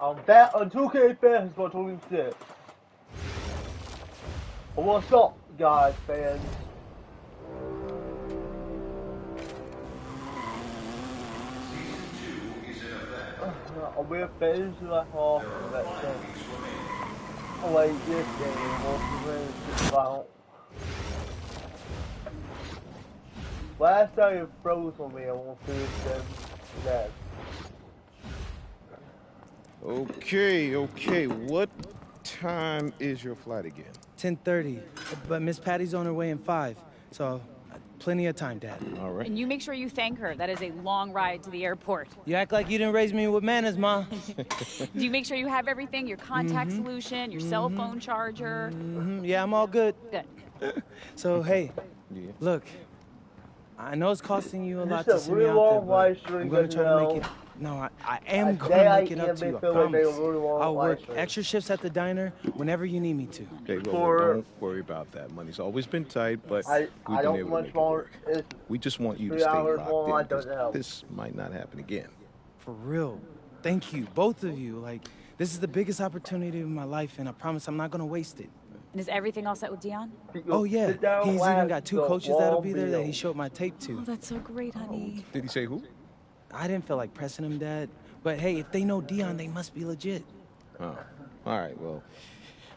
I'm back on 2K basketball 26. What's up, guys, fans? We're fans like off that thing. Oh wait, this game was about. Last time it froze on me, I won't finish that. Okay. What time is your flight again? 10:30, but Miss Patty's on her way in 5, so plenty of time, Dad. All right. And you make sure you thank her. That is a long ride to the airport. You act like you didn't raise me with manners, Ma. Do you make sure you have everything? Your contact solution, your cell phone charger? Yeah, I'm all good. Good. So, hey, Yeah. look, I know it's costing you a lot This to is a send me really out there, long but live I'm stream, going to try to make you it. know. No, I am going Today to I make it up to you, I feel like they promise. were really long I'll work live stream. extra shifts at the diner whenever you need me to. Okay, well, For- don't worry about that. Money's always been tight, but I we've been don't able to much make it more. work. It's We just want you to 3 stay hours locked long, I in, 'cause don't know. this might not happen again. For real. Thank you, both of you. Like, this is the biggest opportunity of my life, and I promise I'm not going to waste it. And is everything all set with Dion? Oh, yeah. Sit down, He's laugh, even got 2 the coaches that'll be wall there that he bill. showed my tape to. Oh, that's so great, honey. Did he say who? I didn't feel like pressing him, Dad. But hey, if they know Dion, they must be legit. Oh, all right. Well,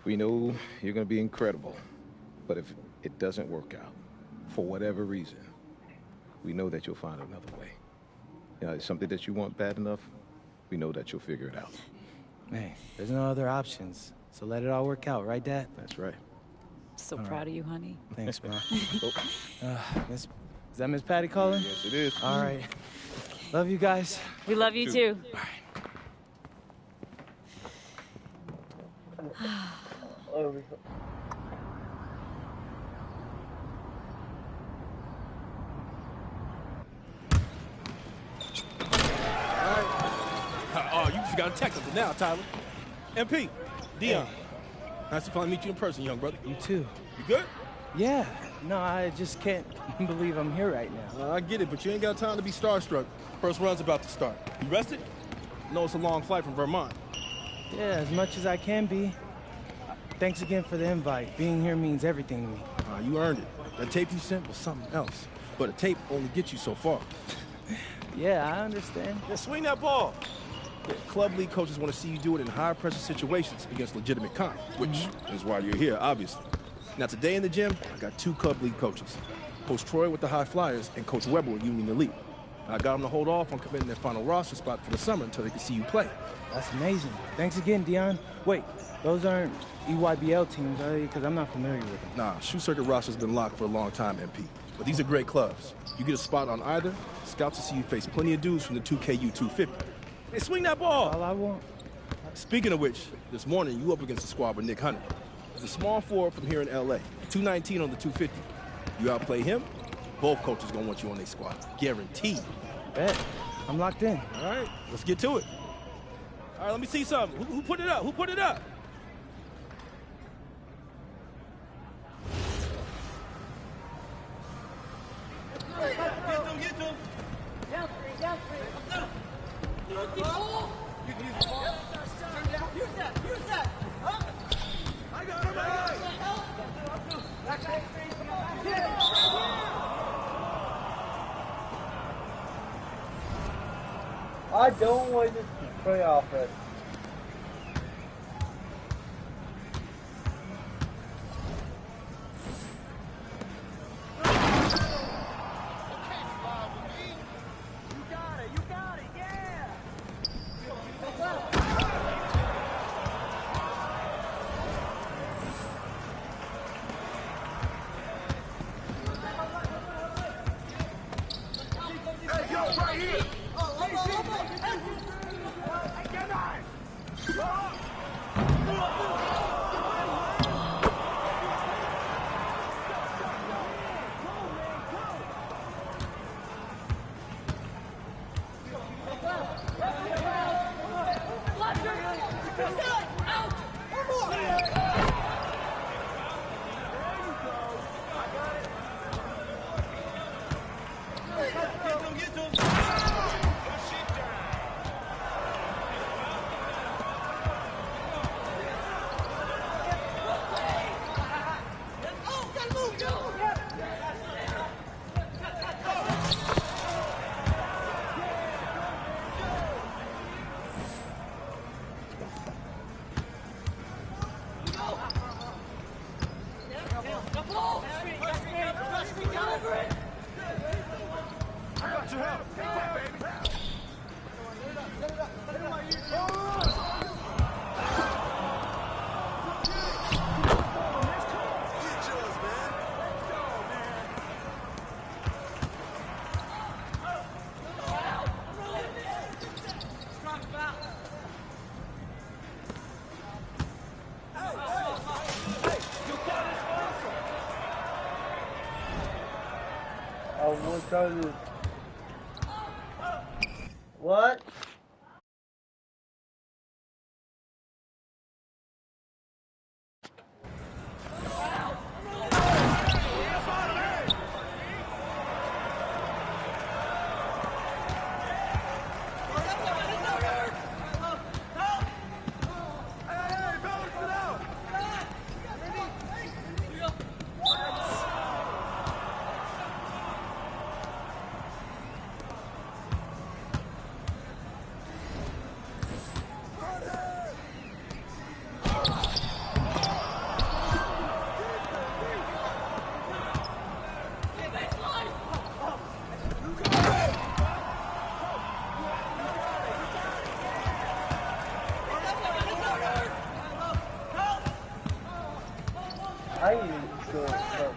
we know you're going to be incredible, but if it doesn't work out, for whatever reason, we know that you'll find another way. You know, it's something that you want bad enough, we know that you'll figure it out. Hey, there's no other options. So let it all work out, right, Dad? That's right. So proud of you, honey. Thanks, Ma. Is that Miss Patty calling? Yes, it is. All right. Love you guys. We love you too. Oh, you just got a technical now, Tyler. MP, Dion. Nice to finally meet you in person, young brother. You too. You good? Yeah. No, I just can't believe I'm here right now. I get it, but you ain't got time to be starstruck. First run's about to start. You rested? No, it's a long flight from Vermont. Yeah, as much as I can be. Thanks again for the invite. Being here means everything to me. You earned it. That tape you sent was something else. But a tape only gets you so far. Yeah, I understand. Yeah, swing that ball. Yeah, club league coaches want to see you do it in high-pressure situations against legitimate comp, which is why you're here, obviously. Now, today in the gym, I got 2 club league coaches. Coach Troy with the High Flyers and Coach Weber with Union Elite. I got them to hold off on committing their final roster spot for the summer until they can see you play. That's amazing. Thanks again, Dion. Wait, those aren't EYBL teams, are they? Because I'm not familiar with them. Nah, shoe circuit roster's been locked for a long time, MP. But these are great clubs. You get a spot on either, scouts will see you face plenty of dudes from the 2KU 250. Hey, swing that ball! All I want. Speaking of which, this morning you up against a squad with Nick Hunter. He's a small forward from here in LA, 219 on the 250. You outplay him, both coaches gonna want you on their squad. Guaranteed. Bet. I'm locked in. All right, let's get to it. All right, let me see something. Who put it up? Who put it up? Get to him. I don't want this to play off it. will try this. What? I need to go.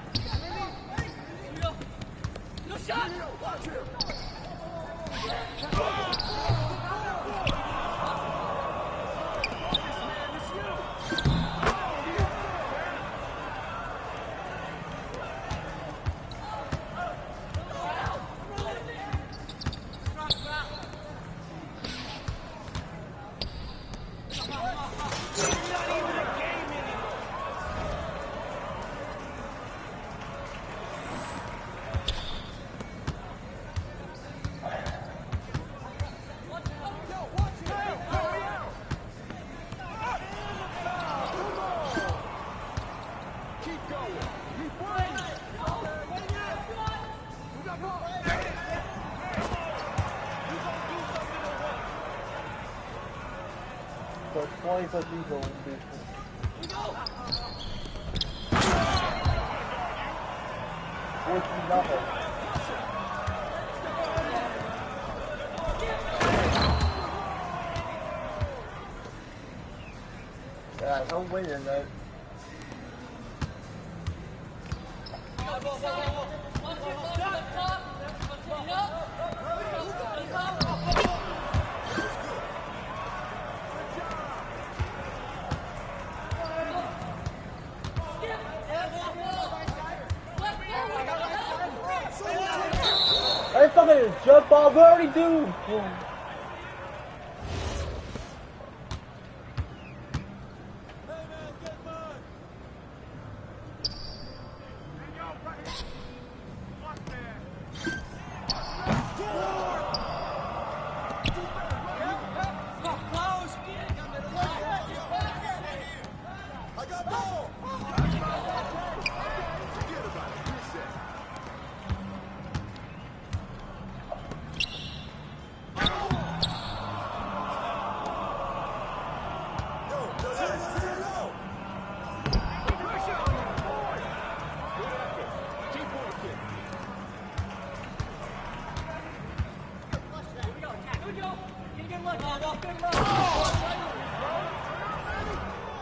But 20 plus people won't be. Nothing. Yeah, I'm winning though. I fucking jump off already, dude.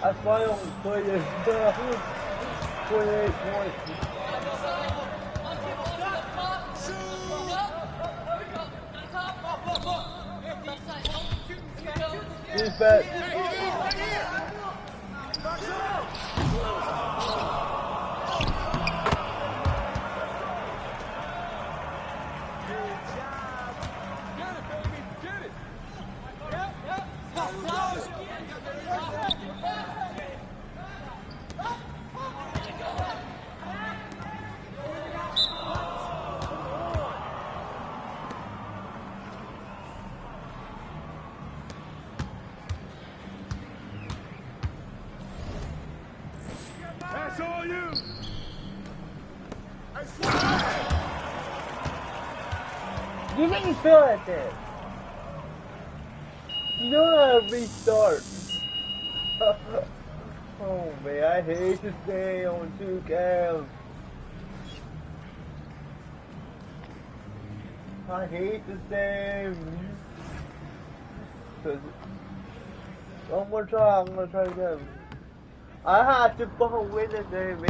That's why I only played it. 28 points. He's back. That's all you! You make me feel like that. You know how to restart. Oh man, I hate to stay on 2 cams. I hate this game. I'm gonna try again. I have to fucking win this game.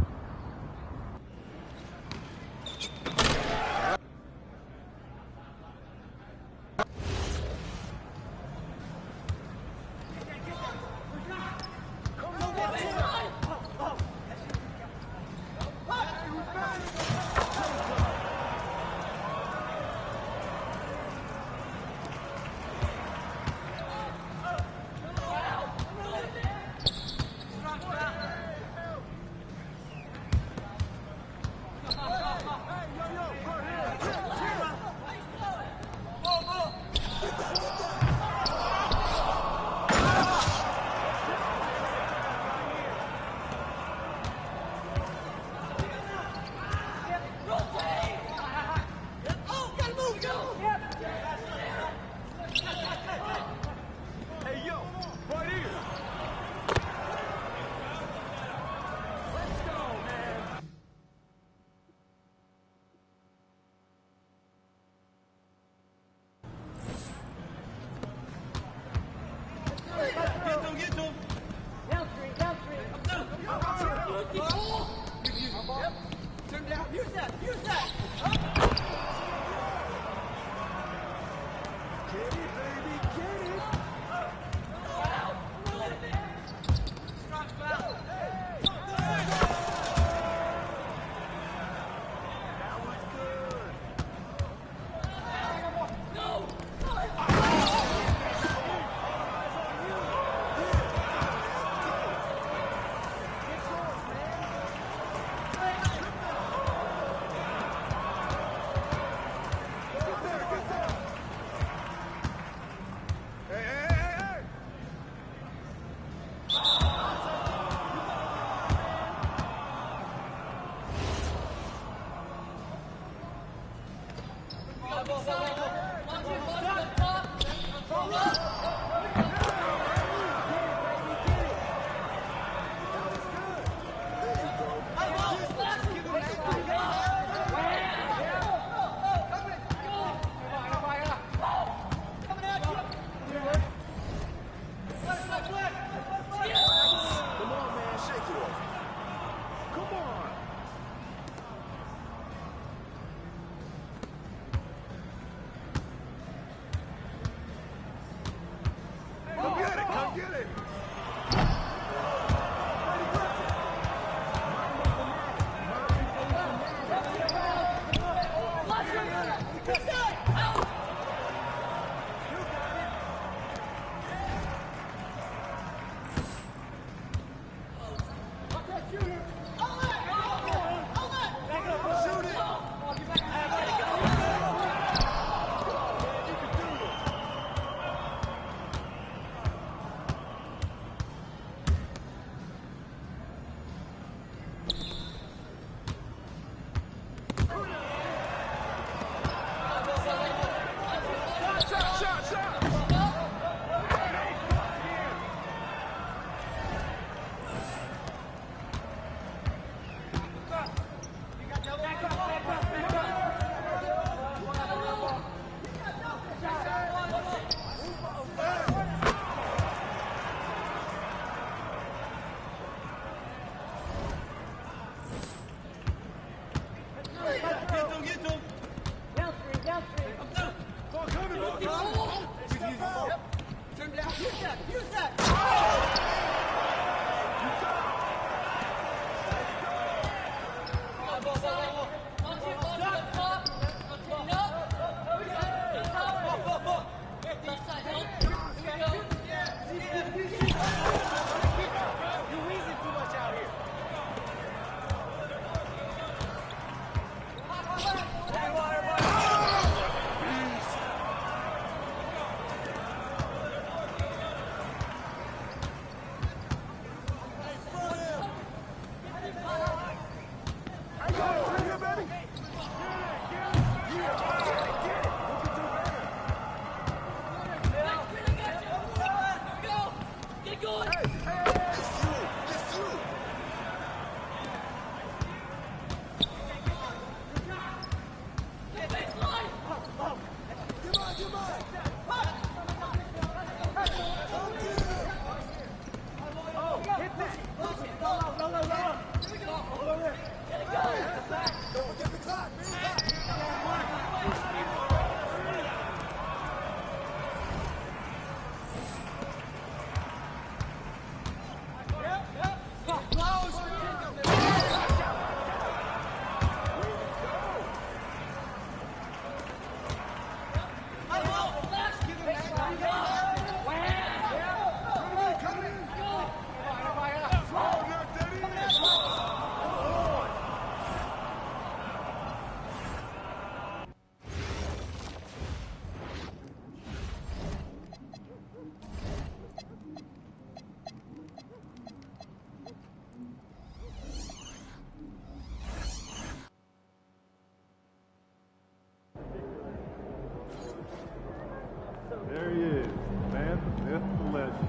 There he is, man, the myth, the legend.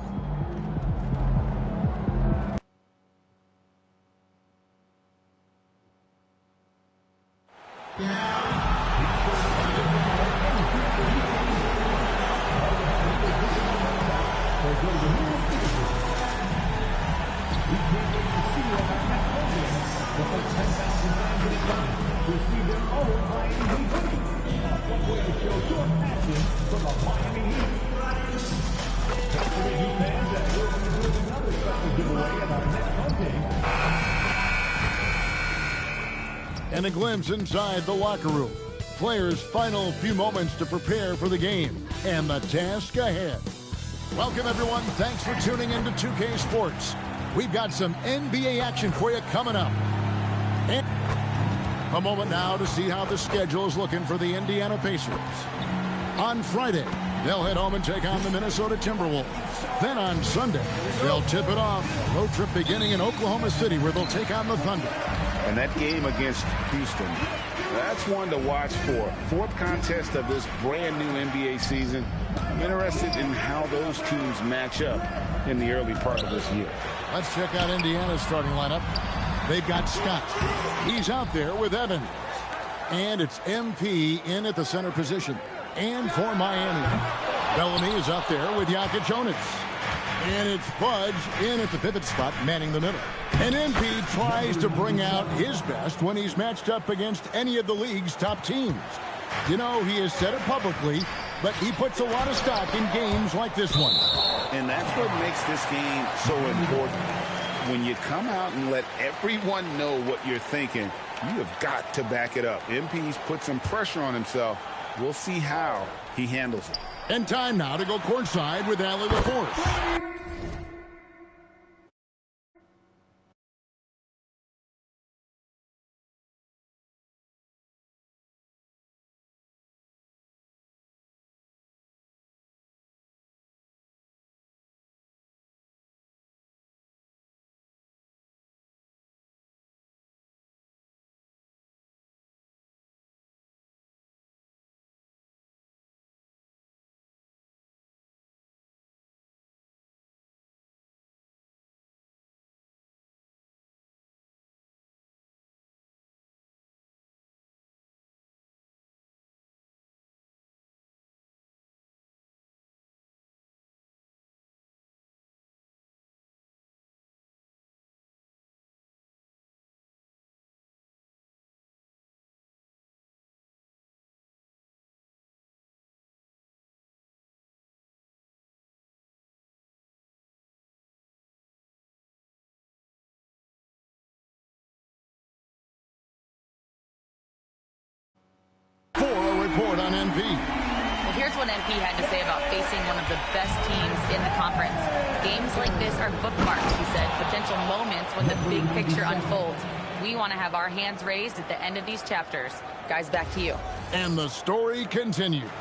We can't wait to see you at our next program. And a glimpse inside the locker room. Players' final few moments to prepare for the game and the task ahead. Welcome, everyone. Thanks for tuning in to 2K Sports. We've got some NBA action for you coming up. And a moment now to see how the schedule is looking for the Indiana Pacers. On Friday, they'll head home and take on the Minnesota Timberwolves. Then on Sunday, they'll tip it off. A road trip beginning in Oklahoma City where they'll take on the Thunder. And that game against Houston, that's one to watch for. Fourth contest of this brand new NBA season. I'm interested in how those teams match up in the early part of this year. Let's check out Indiana's starting lineup. They've got Scott. He's out there with Evans. And it's MP in at the center position. And for Miami, Bellamy is out there with Jokic Jonas. And it's Fudge in at the pivot spot, manning the middle. And MP tries to bring out his best when he's matched up against any of the league's top teams. You know, he has said it publicly, but he puts a lot of stock in games like this one. And that's what makes this game so important. When you come out and let everyone know what you're thinking, you have got to back it up. MP's put some pressure on himself. We'll see how he handles it. And time now to go courtside with Allie LaForce. For a report on MP. Well, here's what MP had to say about facing one of the best teams in the conference. Games like this are bookmarks, he said, potential moments when the big picture unfolds. We want to have our hands raised at the end of these chapters. Guys, back to you. And the story continues.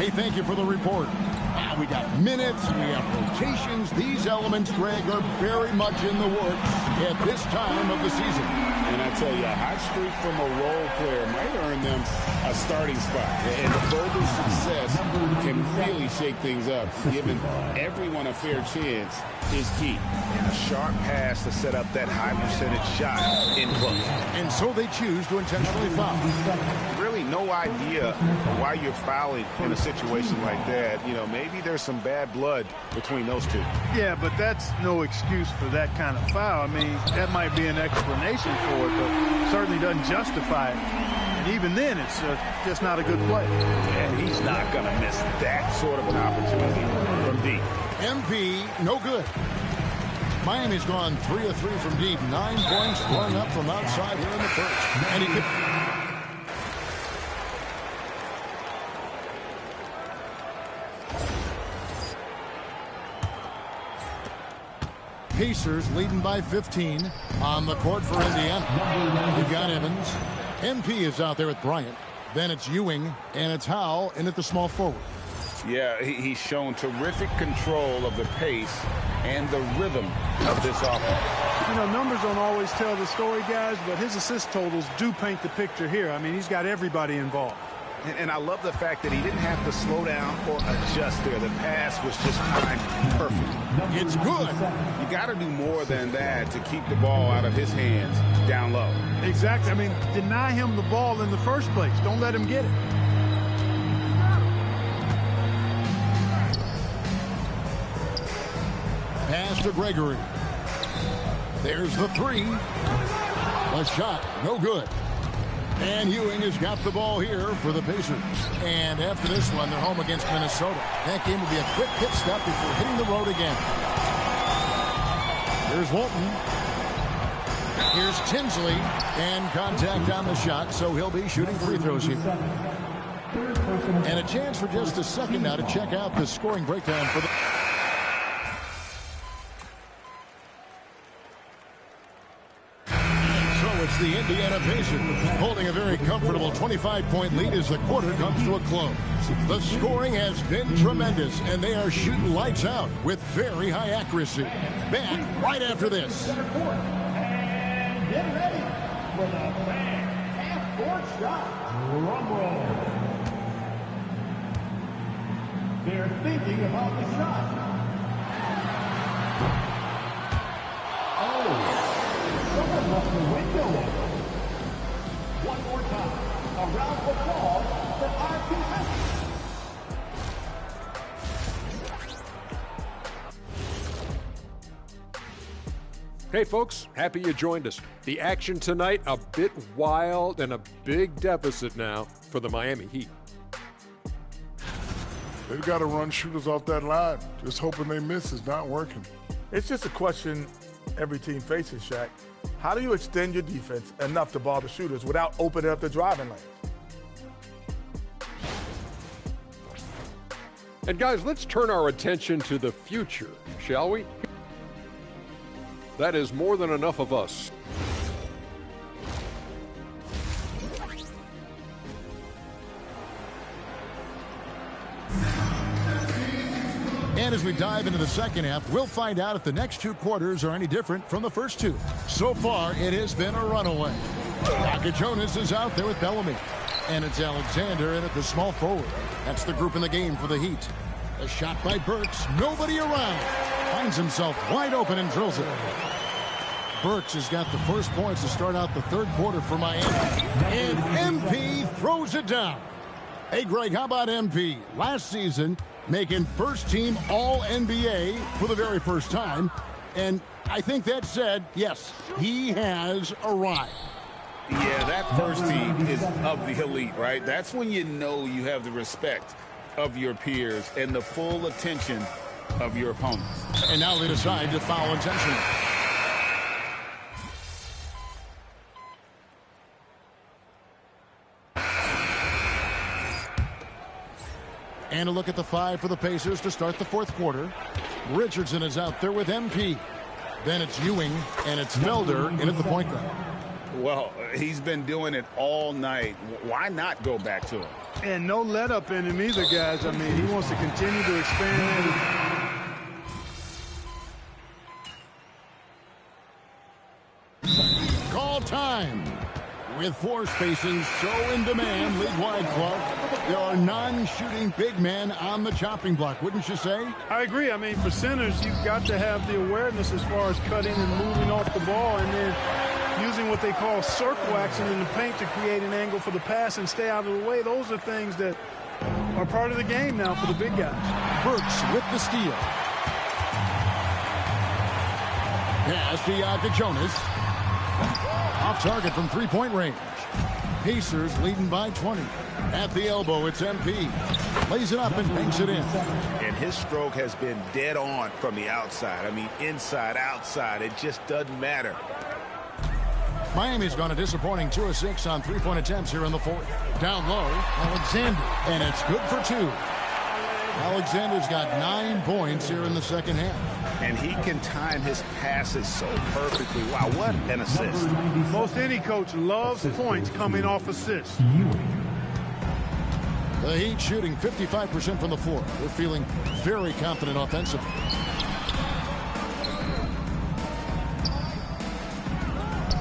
Hey, thank you for the report. Now we got minutes, we have rotations. These elements, Greg, are very much in the works at this time of the season. And I tell you, a hot streak from a role player might earn them a starting spot. And further success can really shake things up. Giving everyone a fair chance is key. And a sharp pass to set up that high percentage shot in close. And so they choose to intentionally foul. Really no idea why you're fouling in a situation like that. You know, maybe there's some bad blood between those two. Yeah, but that's no excuse for that kind of foul. I mean, that might be an explanation for it, but certainly doesn't justify it. And even then, it's just not a good play. And he's not going to miss that sort of an opportunity from deep. MP, no good. Miami's gone 3 of 3 from deep. 9 points flung up from outside here in the first. And he could... Pacers leading by 15 on the court for Indiana. You've got Evans. MP is out there with Bryant. Then it's Ewing, and it's Howell in at the small forward. Yeah, he's shown terrific control of the pace and the rhythm of this offense. You know, numbers don't always tell the story, guys, but his assist totals do paint the picture here. I mean, he's got everybody involved. And I love the fact that he didn't have to slow down or adjust there. The pass was just timed perfect. It's good. You got to do more than that to keep the ball out of his hands down low. Exactly. I mean, deny him the ball in the first place. Don't let him get it. Pass to Gregory. There's the three. A shot, no good. And Ewing has got the ball here for the Pacers. And after this one, they're home against Minnesota. That game will be a quick pit stop before hitting the road again. Here's Walton. Here's Tinsley, and contact on the shot, so he'll be shooting free throws here. And a chance for just a second now to check out the scoring breakdown for the... It's the Indiana Pacers holding a very comfortable 25-point lead as the quarter comes to a close. The scoring has been tremendous, and they are shooting lights out with very high accuracy. Back right after this. And get ready for the half-court shot. Drum roll. They're thinking about the shot. Oh. Someone left the window open. One more time. Around the ball for our contestants. Hey folks, happy you joined us. The action tonight, a bit wild and a big deficit now for the Miami Heat. They've got to run shooters off that line. Just hoping they miss is not working. It's just a question every team faces, Shaq. How do you extend your defense enough to ball the shooters without opening up the driving lanes? And guys, let's turn our attention to the future, shall we? That is more than enough of us. And as we dive into the second half, we'll find out if the next two quarters are any different from the first two. So far, it has been a runaway. Jonas is out there with Bellamy. And it's Alexander in at the small forward. That's the group in the game for the Heat. A shot by Burks. Nobody around. Finds himself wide open and drills it. Burks has got the first points to start out the third quarter for Miami. And MP throws it down. Hey, Greg, how about MP? Last season, making first-team All-NBA for the very first time. And I think that said, yes, he has arrived. Yeah, that first team is of the elite, right? That's when you know you have the respect of your peers and the full attention of your opponents. And now they decide to foul intentionally. And a look at the five for the Pacers to start the fourth quarter. Richardson is out there with MP. Then it's Ewing, and it's Felder in at the point guard. Well, he's been doing it all night. Why not go back to him? And no let up in him either, guys. I mean, he wants to continue to expand. Call time. With four spacing so in demand league-wide, Clark, there are non-shooting big men on the chopping block, wouldn't you say? I agree. I mean, for centers, you've got to have the awareness as far as cutting and moving off the ball and then using what they call circle action in the paint to create an angle for the pass and stay out of the way. Those are things that are part of the game now for the big guys. Burks with the steal. Pass to Jonas. Off target from three-point range. Pacers leading by 20. At the elbow, it's MP. Lays it up and banks it in. And his stroke has been dead on from the outside. I mean, inside, outside. It just doesn't matter. Miami's gone a disappointing 2 of 6 on three-point attempts here in the fourth. Down low, Alexander. And it's good for 2. Alexander's got 9 points here in the second half. And he can time his passes so perfectly. Wow, what an assist. Most any coach loves points coming off assists. The Heat shooting 55% from the floor. They're feeling very confident offensively.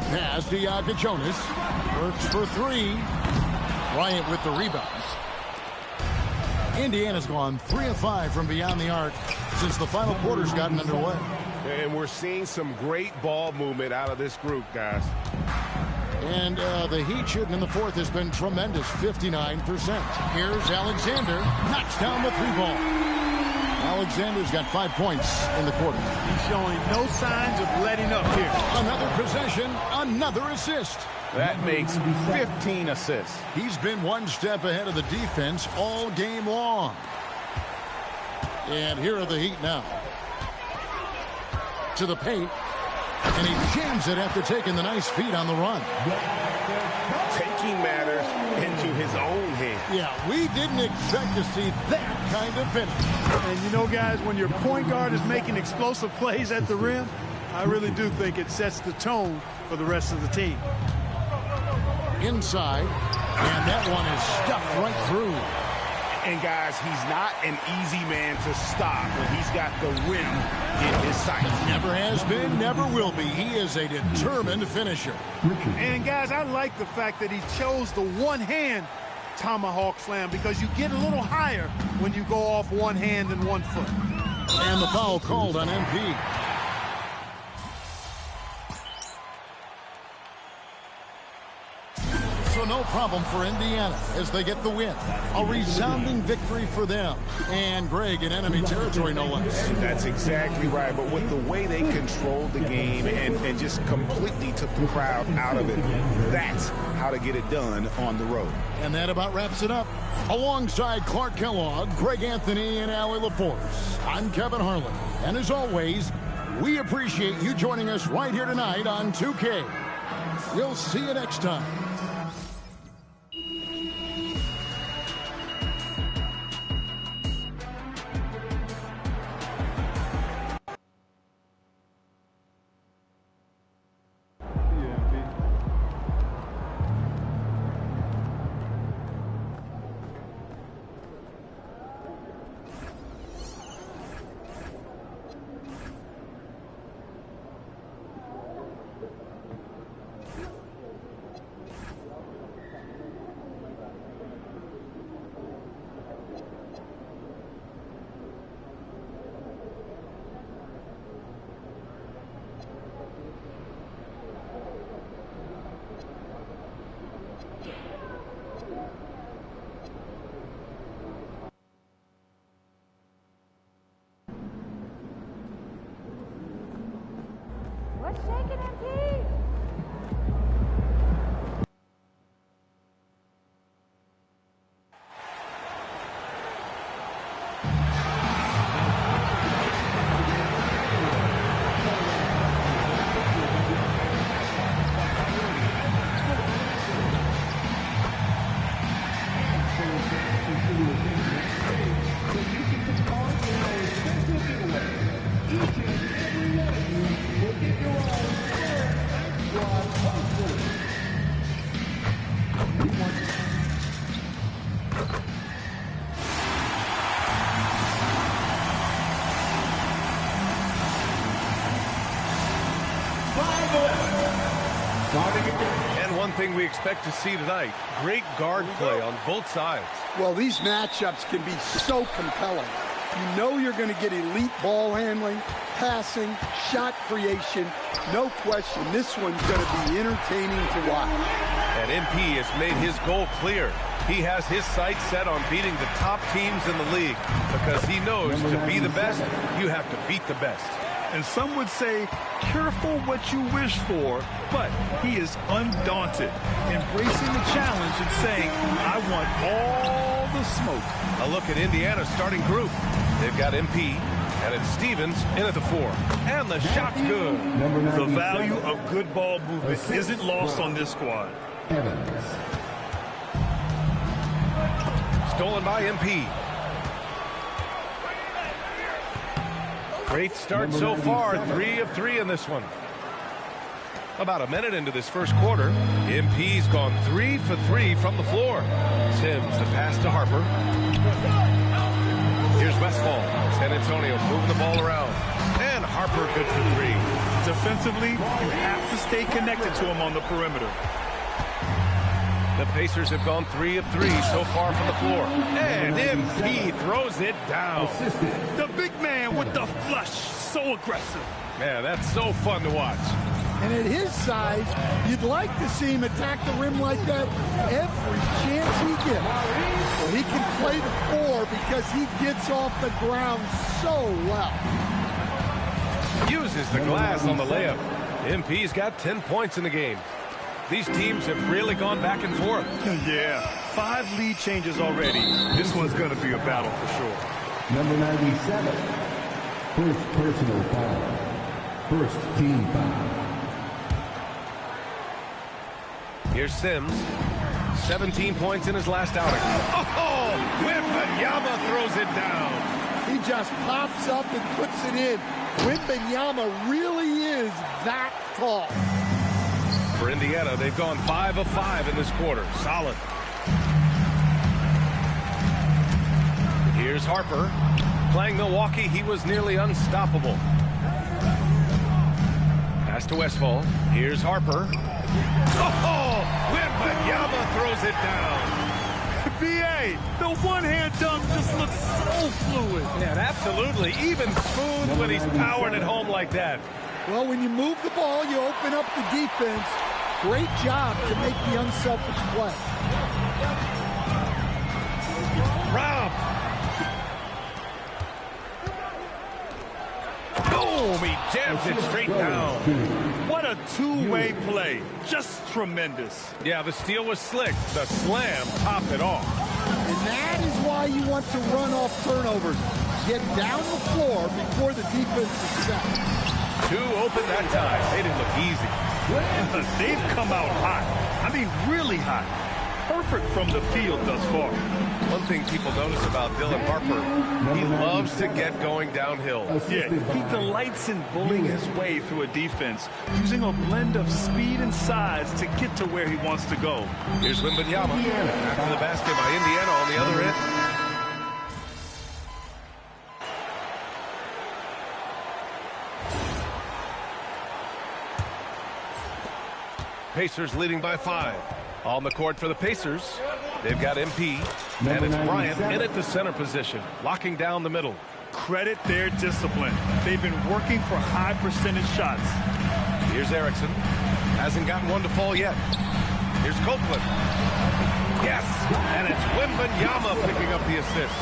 Pass to Jonas. Works for 3. Bryant with the rebounds. Indiana's gone 3 of 5 from beyond the arc since the final quarter's gotten underway. And we're seeing some great ball movement out of this group, guys. And the Heat shooting in the fourth has been tremendous, 59%. Here's Alexander, knocks down the 3-ball. Alexander's got 5 points in the quarter. He's showing no signs of letting up here. Another possession, another assist. That makes 15 assists. He's been one step ahead of the defense all game long. And here are the Heat now. To the paint. And he jams it after taking the nice feed on the run. Taking matters into his own hands. Yeah, we didn't expect to see that kind of finish. And you know, guys, when your point guard is making explosive plays at the rim, I really do think it sets the tone for the rest of the team. Inside, and that one is stuffed right through. And, guys, he's not an easy man to stop when he's got the rim in his sight. Never has been, never will be. He is a determined finisher. And, guys, I like the fact that he chose the one-hand tomahawk slam because you get a little higher when you go off one hand and 1 foot. And the foul called on MP. So no problem for Indiana as they get the win. A resounding victory for them. And Greg in enemy territory, no less. That's exactly right. But with the way they controlled the game and just completely took the crowd out of it, that's how to get it done on the road. And that about wraps it up. Alongside Clark Kellogg, Greg Anthony, and Allie LaForce, I'm Kevin Harlan. And as always, we appreciate you joining us right here tonight on 2K. We'll see you next time. What's shaking, MP? And one thing we expect to see tonight, great guard play on both sides. Well, these matchups can be so compelling. You know you're going to get elite ball handling, passing, shot creation. No question, this one's going to be entertaining to watch. And MP has made his goal clear. He has his sights set on beating the top teams in the league because he knows to be the best, you have to beat the best. And some would say, careful what you wish for, but he is undaunted, embracing the challenge and saying, I want all the smoke. A look at Indiana's starting group. They've got MP, and it's Stevens in at the 4. And the shot's good. The value of good ball movement isn't lost on this squad. Stolen by MP. Great start so far, 3 of 3 in this one. About a minute into this first quarter, MP's gone 3 for 3 from the floor. Sims the pass to Harper. Here's Westfall. San Antonio moving the ball around. And Harper good for 3. Defensively, you have to stay connected to him on the perimeter. The Pacers have gone 3 of 3 so far from the floor. And MP throws it down. The big man with the flush. So aggressive. Man, that's so fun to watch. And at his size, you'd like to see him attack the rim like that every chance he gets. Well, he can play the 4 because he gets off the ground so well. Uses the glass on the layup. MP's got 10 points in the game. These teams have really gone back and forth. Yeah, 5 lead changes already. This one's going to be a battle for sure. Number 97, first personal foul. First team foul. Here's Sims. 17 points in his last outing. Oh, Wembanyama throws it down. He just pops up and puts it in. Wembanyama really is that tall. For Indiana, they've gone 5 of 5 in this quarter. Solid. Here's Harper. Playing Milwaukee, he was nearly unstoppable. Pass to Westphal. Here's Harper. Oh, Wembanyama throws it down. B.A., the one-hand dunk just looks so fluid. Yeah, absolutely. Even smooth when he's powering it home like that. Well, when you move the ball, you open up the defense. Great job to make the unselfish play. Rob. Boom, he jams it straight down. What a two-way play. Just tremendous. Yeah, the steal was slick. The slam topped it off. And that is why you want to run off turnovers. Get down the floor before the defense is set. 2 open that time. They didn't look easy. They've come out hot. I mean, really hot. Perfect from the field thus far. One thing people notice about Dylan Harper, he loves to get going downhill. Yeah, he delights in bullying his way through a defense, using a blend of speed and size to get to where he wants to go. Here's Wembanyama after the basket by Indiana on the other end. Pacers leading by 5. On the court for the Pacers, they've got MP, and it's Bryant in at the center position, locking down the middle. Credit their discipline. They've been working for high percentage shots. Here's Erickson. Hasn't gotten one to fall yet. Here's Copeland. Yes, and it's Wembanyama picking up the assist.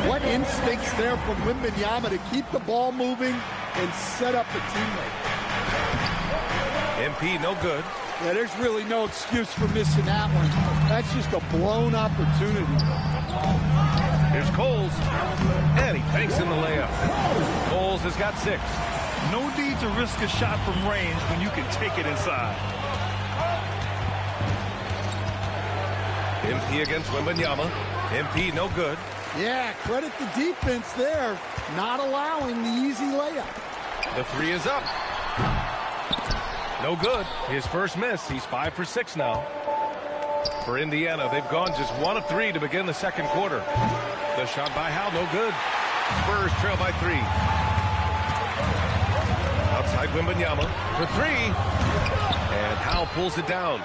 What instincts there from Wembanyama to keep the ball moving and set up a teammate. MP no good. Yeah, there's really no excuse for missing that one. That's just a blown opportunity. Here's Coles. And he banks in the layup. Coles has got 6. No need to risk a shot from range when you can take it inside. MP against Wembanyama. MP no good. Yeah, credit the defense there, not allowing the easy layup. The 3 is up. No good. His first miss. He's 5 for 6 now. For Indiana, they've gone just 1 of 3 to begin the second quarter. The shot by Howe, no good. Spurs trail by 3. Outside Wembanyama for 3. And Howe pulls it down.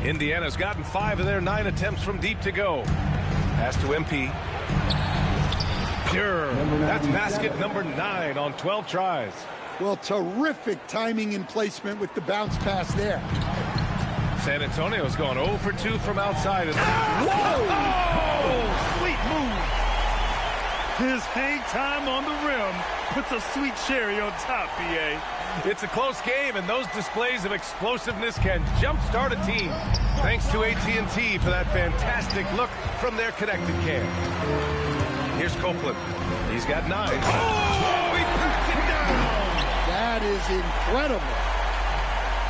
Indiana's gotten 5 of their 9 attempts from deep to go. Pass to MP. Pure. That's basket number 9 on 12 tries. Well, terrific timing and placement with the bounce pass there. San Antonio's gone 0 for 2 from outside. Whoa! Oh, sweet move. His hang time on the rim puts a sweet cherry on top, B.A. It's a close game, and those displays of explosiveness can jumpstart a team. Thanks to AT&T for that fantastic look from their connected cam. Here's Copeland. He's got 9. Oh, he puts it down. That is incredible.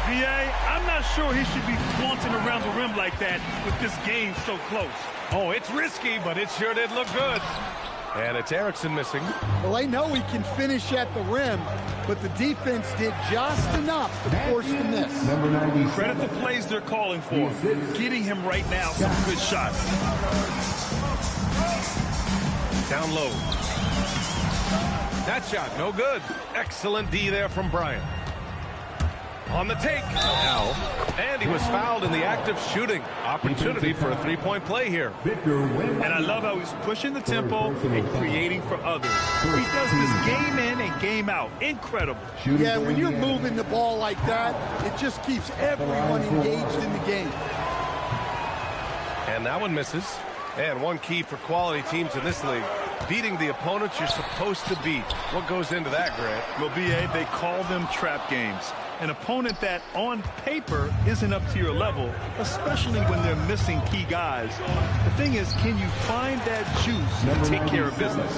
B.A., I'm not sure he should be flaunting around the rim like that with this game so close. Oh, it's risky, but it sure did look good. And it's Erickson missing. Well, they know he can finish at the rim, but the defense did just enough to force the miss. Credit the plays they're calling for. Getting him right now some good shots. Down low. That shot, no good. Excellent D there from Bryant. On the take. Now. And he was fouled in the act of shooting. Opportunity for a three-point play here. And I love how he's pushing the tempo and creating for others. He does this game in and game out. Incredible. Yeah, when you're moving the ball like that, it just keeps everyone engaged in the game. And that one misses. And one key for quality teams in this league, beating the opponents you're supposed to beat. What goes into that, Grant? Well, B.A., they call them trap games. An opponent that, on paper, isn't up to your level, especially when they're missing key guys. The thing is, can you find that juice to take care of business?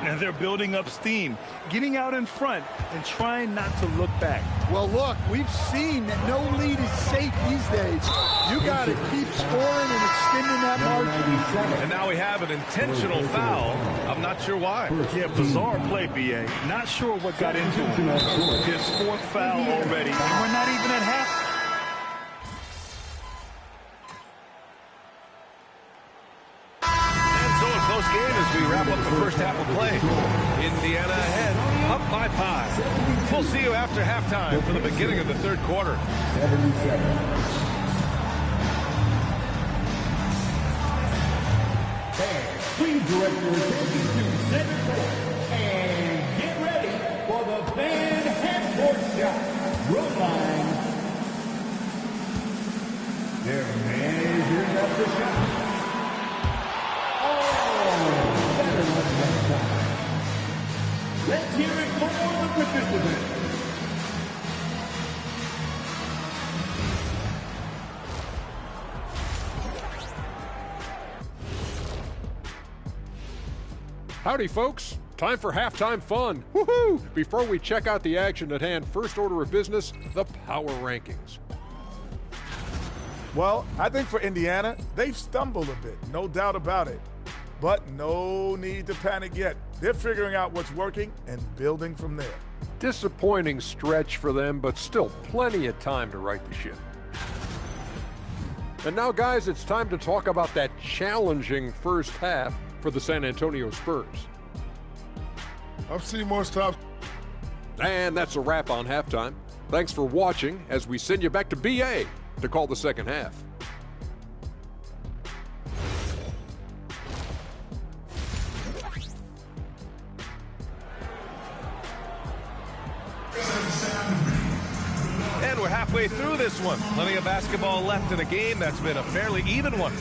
And they're building up steam, getting out in front and trying not to look back. Well, look, we've seen that no lead is safe these days. You got to keep scoring and extending that margin. And now we have an intentional foul. I'm not sure why. Yeah, bizarre play, B.A. Not sure what got into him. His fourth foul already, and we're not even at half. Game as we wrap up the first half of play. Indiana ahead, up by 5. We'll see you after halftime for the beginning of the third quarter. 77. Please direct your attention to center court and get ready for the fan half-court shot. Road line. Their measures up the shot. Let's hear it for the participants. Howdy, folks. Time for halftime fun. Woohoo! Before we check out the action at hand, first order of business, the power rankings. Well, I think for Indiana, they've stumbled a bit, no doubt about it. But no need to panic yet. They're figuring out what's working and building from there. Disappointing stretch for them, but still plenty of time to right the ship. And now, guys, it's time to talk about that challenging first half for the San Antonio Spurs. I've seen more stops. And that's a wrap on halftime. Thanks for watching as we send you back to BA to call the second half. And we're halfway through this one. Plenty of basketball left in a game that's been a fairly even one.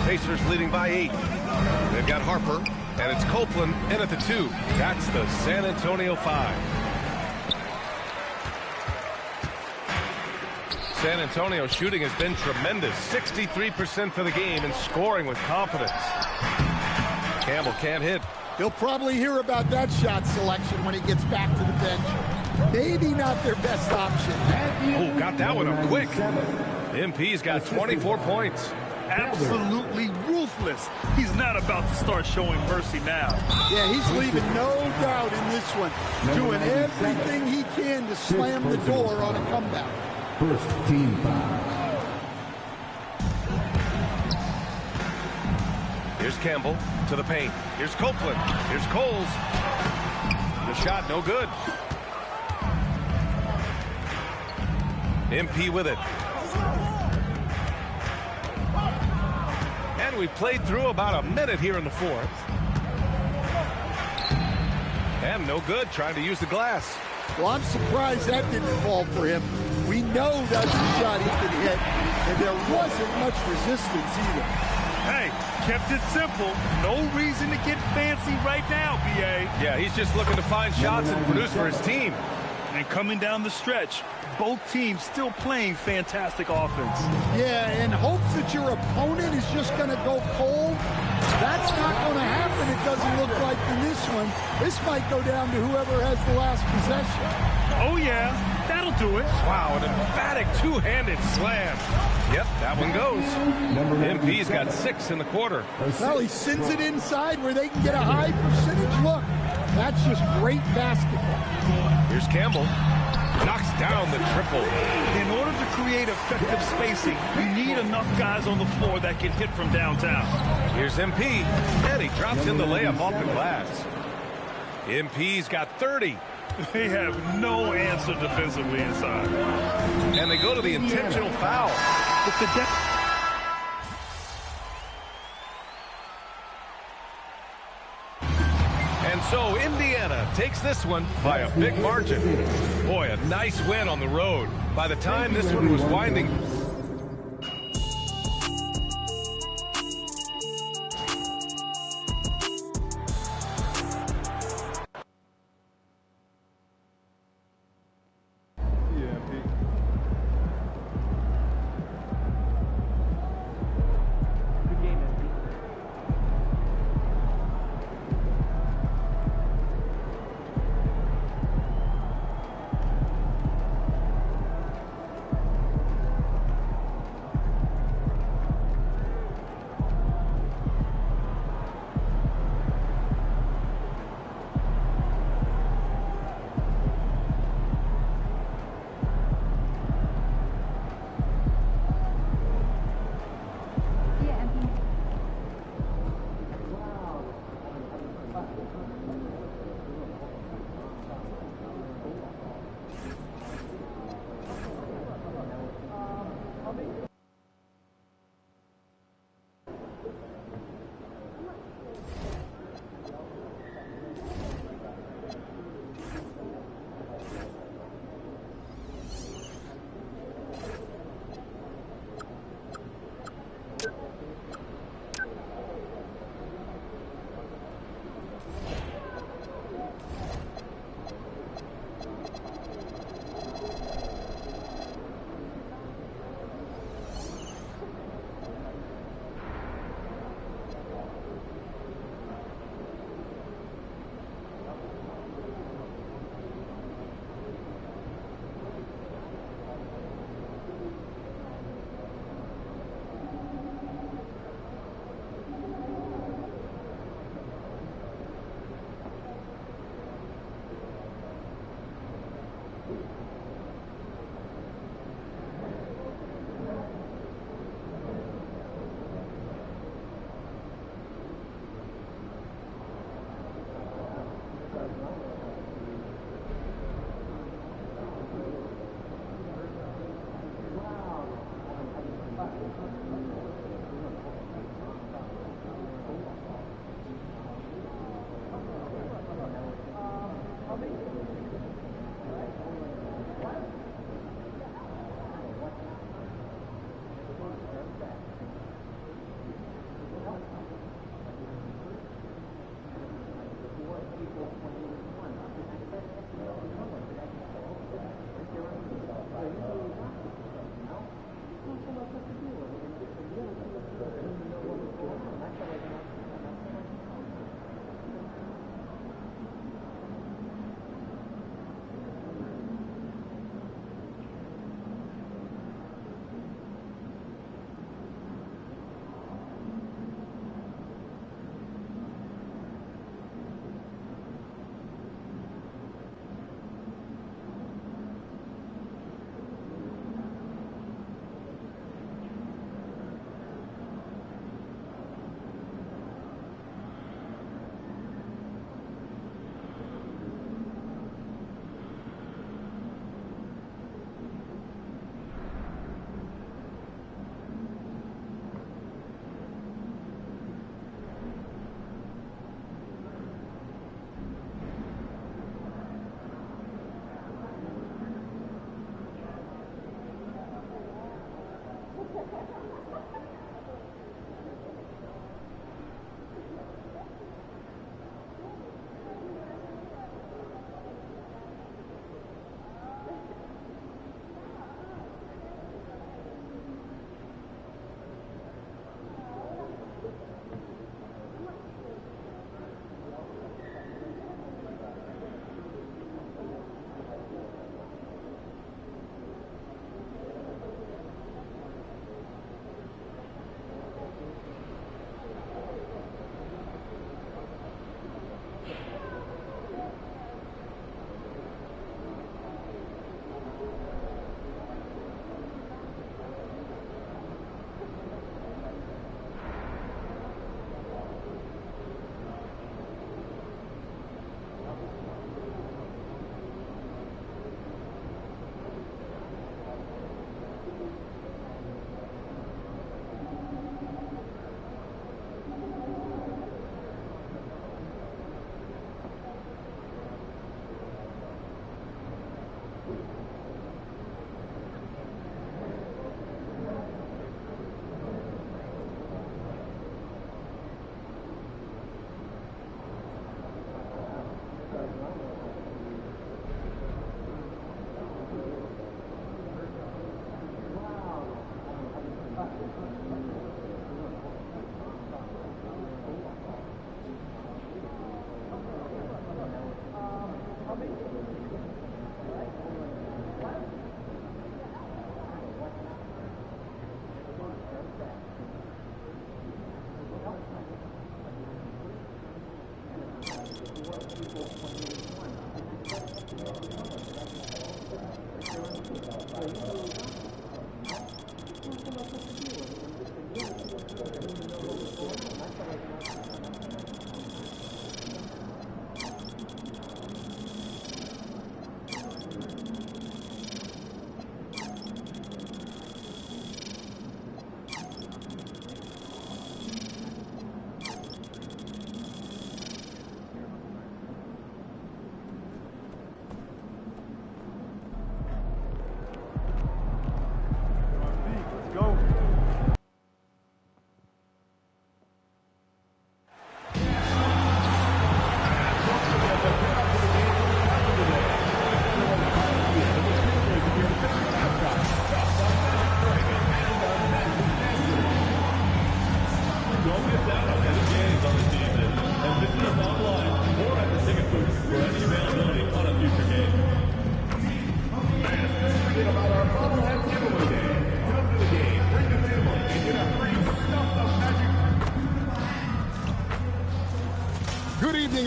Pacers leading by 8. They've got Harper, and it's Copeland in at the 2. That's the San Antonio 5. San Antonio shooting has been tremendous. 63% for the game and scoring with confidence. Campbell can't hit. He'll probably hear about that shot selection when he gets back to the bench. Maybe not their best option. Oh, got that one up quick. MP's got 24 points. Absolutely ruthless. He's not about to start showing mercy now. Yeah, he's leaving no doubt in this one. Doing everything he can to slam the door on a comeback. First team foul. Here's Campbell to the paint. Here's Copeland. Here's Coles. The shot no good. MP with it. And we played through about a minute here in the fourth. And no good, trying to use the glass. Well, I'm surprised that didn't fall for him. We know that's a shot he can hit, and there wasn't much resistance either. Hey, kept it simple. No reason to get fancy right now, B.A. Yeah, he's just looking to find shots and produce for his team. And coming down the stretch, both teams still playing fantastic offense. Yeah, and hopes that your opponent is just going to go cold. That's not going to happen, it doesn't look like in this one. This might go down to whoever has the last possession. Oh, yeah, that'll do it. Wow, an emphatic two-handed slam. Yep, that one goes. MP's got 6 in the quarter. Well, he sends it inside where they can get a high percentage look. That's just great basketball. Here's Campbell. Knocks down the triple. In order to create effective spacing, you need enough guys on the floor that can hit from downtown. Here's MP, and he drops in the layup off the glass. MP's got 30. They have no answer defensively inside. And they go to the intentional foul. But the And so Indiana takes this one by a big margin. Boy, a nice win on the road. By the time this one was winding...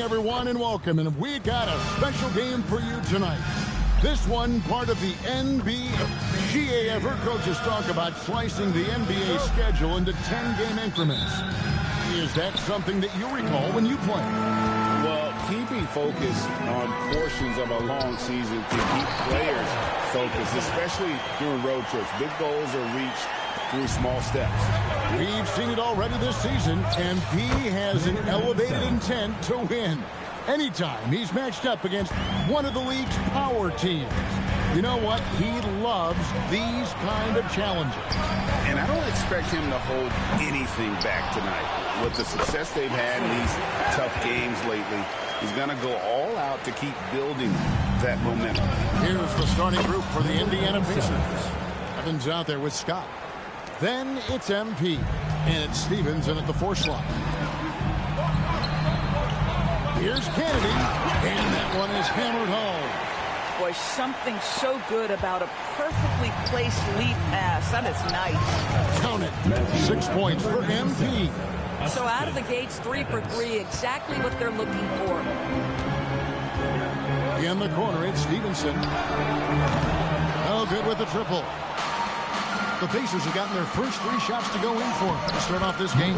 Everyone, and welcome, and we got a special game for you tonight. This one part of the NBA. I've heard coaches talk about slicing the NBA schedule into 10-game increments. Is that something that you recall when you played? Well, keeping focus on portions of a long season can keep players focused, especially during road trips. Big goals are reached through small steps. We've seen it already this season, and he has an elevated intent to win. Anytime he's matched up against one of the league's power teams. You know what? He loves these kind of challenges. And I don't expect him to hold anything back tonight. With the success they've had in these tough games lately, he's going to go all out to keep building that momentum. Here's the starting group for the Indiana Pacers. Evans out there with Scott. Then it's MP, and it's Stevens in at the 4 slot. Here's Kennedy, and that one is hammered home. Boy, something so good about a perfectly placed lead pass. That is nice. Count it. 6 points for MP. So out of the gates, 3 for 3, exactly what they're looking for. In the corner, it's Stevenson. Oh, good with the triple. The Pacers have gotten their first 3 shots to go in for to start off this game.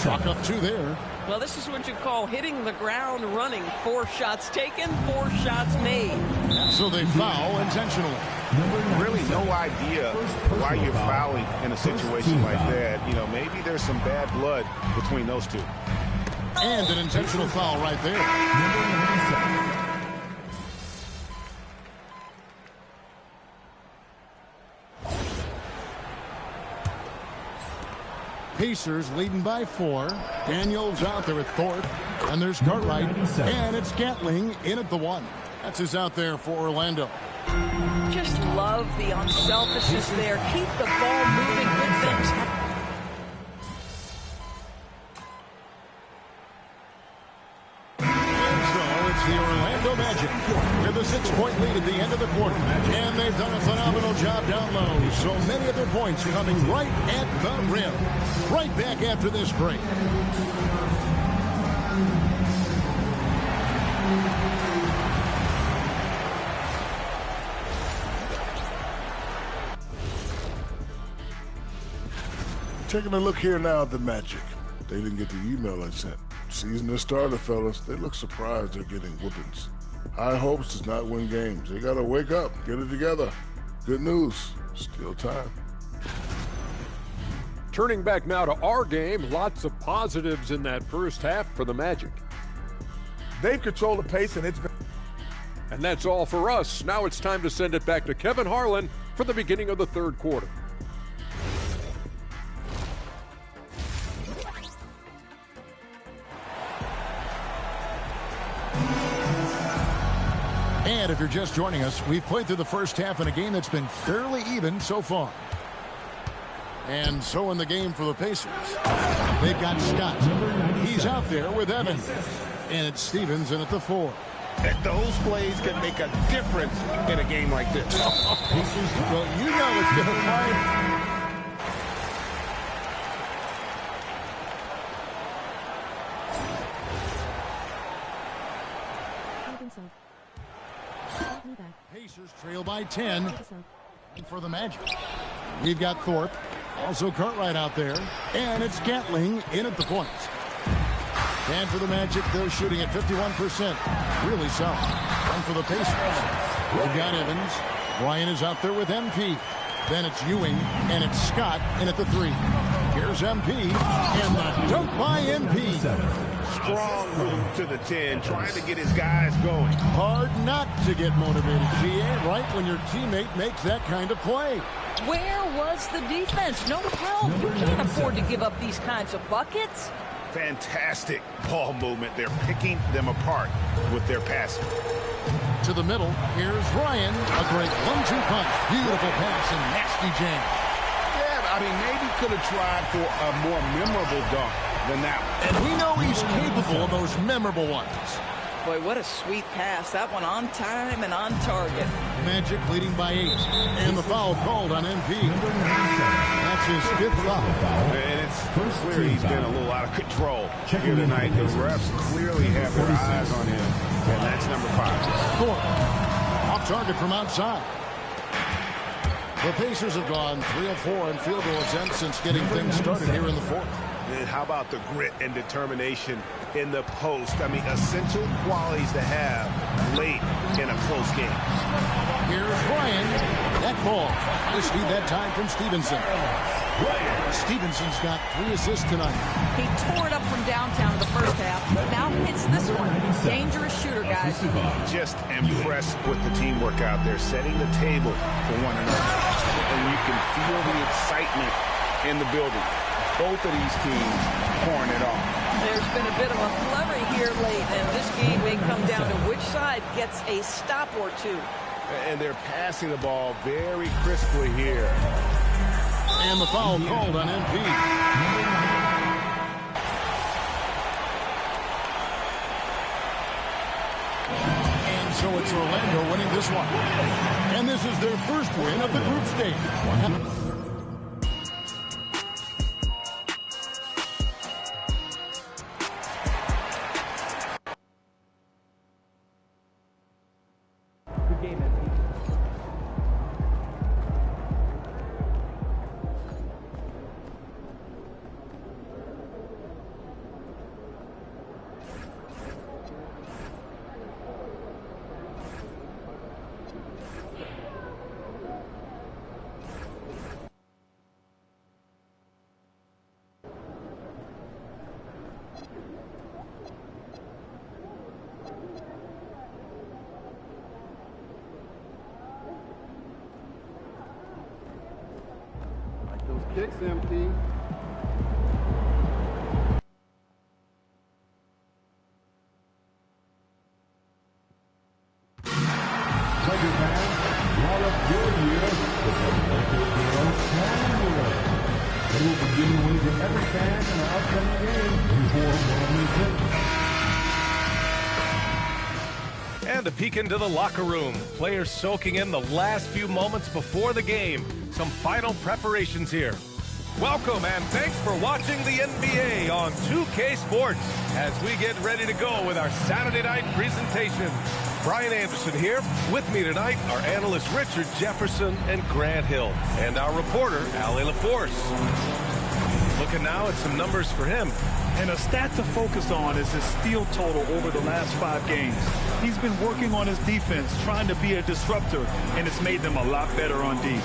Chalk up 2 there. Well, this is what you call hitting the ground running. 4 shots taken, 4 shots made. So they foul intentionally. Really no idea why you're fouling in a situation like that. You know, maybe there's some bad blood between those two. And an intentional foul right there. Pacers leading by 4. Daniels out there with Thorpe. And there's Cartwright. And it's Gatling in at the 1. That's who's out there for Orlando. Just love the unselfishness there. Keep the ball moving. Good things. The Orlando Magic with a 6-point lead at the end of the quarter. And they've done a phenomenal job down low. So many of their points coming right at the rim. Right back after this break. Taking a look here now at the Magic. They didn't get the email I sent. Season has started, fellas. They look surprised they're getting whoopings. High hopes does not win games. They got to wake up, get it together. Good news, still time. Turning back now to our game, lots of positives in that first half for the Magic. They've controlled the pace, and it's been... And that's all for us. Now it's time to send it back to Kevin Harlan for the beginning of the third quarter. And if you're just joining us, we've played through the first half in a game that's been fairly even so far. And so in the game for the Pacers, they've got Scott. He's out there with Evans. And it's Stevens in at the 4. And those plays can make a difference in a game like this. Well, you know it's going to fight. Pacers trail by 10 for the Magic. We've got Thorpe, also Cartwright out there, and it's Gatling in at the point. And for the Magic, they're shooting at 51%. Really solid. And for the Pacers, we've got Evans. Bryant is out there with MP. Then it's Ewing, and it's Scott in at the 3. Here's MP, and the dunk by MP. Strong move to the 10, trying to get his guys going. Hard not to get motivated, GA, right when your teammate makes that kind of play. Where was the defense? No help. You can't afford to give up these kinds of buckets. Fantastic ball movement. They're picking them apart with their passing. To the middle, here's Ryan. A great 1-2 punch. Beautiful pass and nasty jam. Yeah, I mean, maybe could have tried for a more memorable dunk than that one. And we know he's capable of those memorable ones. Boy, what a sweet pass. That one on time and on target. Magic leading by 8. And the foul called on MP. That's his 5th foul. And it's clear he's been a little out of control here tonight. The refs clearly have their eyes on him. And that's number 5. Thorpe. Off target from outside. The Pacers have gone 3 of 4 in field goal attempts since getting things started here in the 4th. And how about the grit and determination in the post? I mean, essential qualities to have late in a close game. Here's Ryan. That ball. Nice feed that time from Stevenson. Stevenson's got 3 assists tonight. He tore it up from downtown in the first half. Now hits this one. Dangerous shooter, guys. Just impressed with the teamwork out there, setting the table for one another. And you can feel the excitement in the building. Both of these teams pouring it on. There's been a bit of a flurry here late, and this game may come down to which side gets a stop or two. And they're passing the ball very crisply here. And the foul called on MP. And so it's Orlando winning this one. And this is their first win of the group stage. Kicks empty. Tiger fans, what a good year with the local girls category. They will be giving away to every fan in the upcoming game before one is And a peek into the locker room. Players soaking in the last few moments before the game. Some final preparations here. Welcome and thanks for watching the NBA on 2K Sports as we get ready to go with our Saturday night presentation. Brian Anderson here. With me tonight are analysts Richard Jefferson and Grant Hill, and our reporter, Ali LaForce. Looking now at some numbers for him. And a stat to focus on is his steal total over the last 5 games. He's been working on his defense, trying to be a disruptor, and it's made them a lot better on D.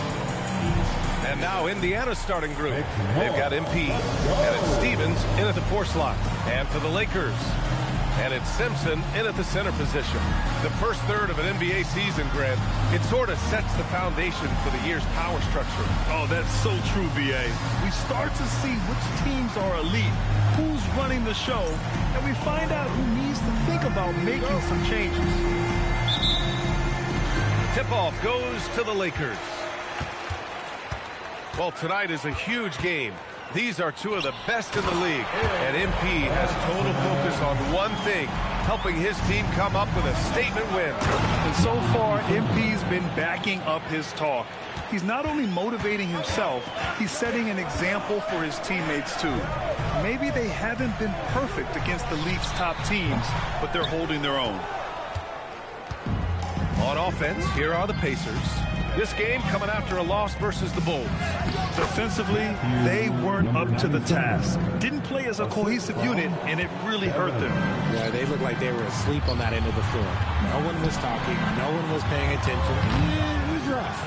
And now Indiana's starting group. They've got MP, and it's Stevens in at the 4 slot. And for the Lakers, and it's Simpson in at the center position. The first third of an NBA season, Grant, it sort of sets the foundation for the year's power structure. Oh, that's so true, B.A. We start to see which teams are elite, who's running the show, and we find out who needs to think about making some changes. Tip-off goes to the Lakers. Well, tonight is a huge game. These are two of the best in the league, and MP has total focus on one thing, helping his team come up with a statement win. And so far, MP's been backing up his talk. He's not only motivating himself, he's setting an example for his teammates too. Maybe they haven't been perfect against the league's top teams, but they're holding their own. On offense, here are the Pacers. This game coming after a loss versus the Bulls. Defensively, they weren't up to the task. Didn't play as a cohesive unit, and it really hurt them. Yeah, they looked like they were asleep on that end of the floor. No one was talking. No one was paying attention. It was rough.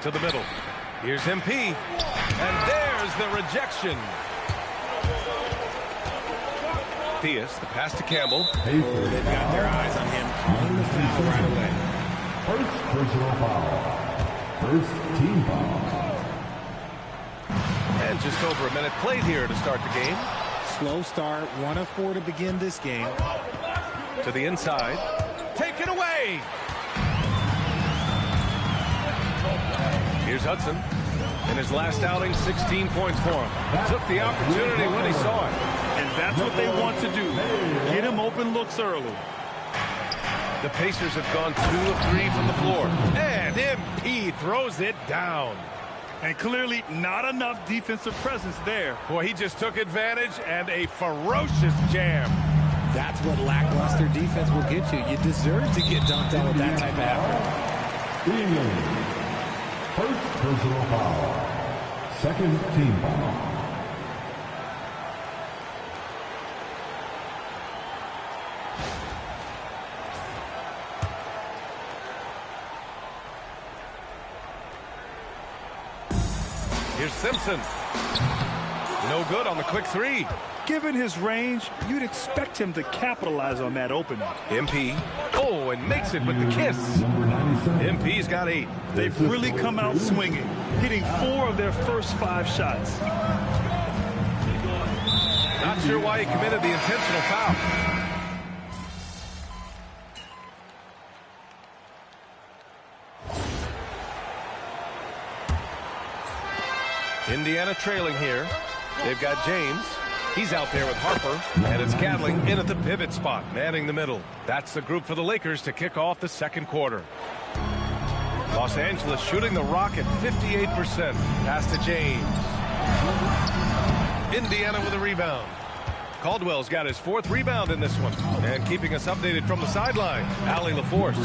To the middle. Here's MP. And there's the rejection. Theus, the pass to Campbell. They've got their eyes on him. Calling the foul right away. First personal foul. First team foul. And just over a minute played here to start the game. Slow start, 1 of 4 to begin this game. To the inside. Take it away. Here's Hudson. In his last outing, 16 points for him. Took the opportunity when he saw it. And that's what they want to do. Get him open looks early. The Pacers have gone 2 of 3 from the floor. And MP throws it down. And clearly not enough defensive presence there. Boy, he just took advantage and a ferocious jam. That's what lackluster defense will get you. You deserve to get dunked on with that type of effort. First personal foul. Second team foul. Here's Simpson. No good on the quick three. Given his range, you'd expect him to capitalize on that opening. MP. Oh, and makes it with the kiss. MP's got 8. They've really come out swinging, hitting 4 of their first 5 shots. Not sure why he committed the intentional foul. Indiana trailing here. They've got James. He's out there with Harper. And it's Gatling in at the pivot spot, manning the middle. That's the group for the Lakers to kick off the second quarter. Los Angeles shooting the rock at 58%. Pass to James. Indiana with a rebound. Caldwell's got his 4th rebound in this one. And keeping us updated from the sideline, Allie LaForce.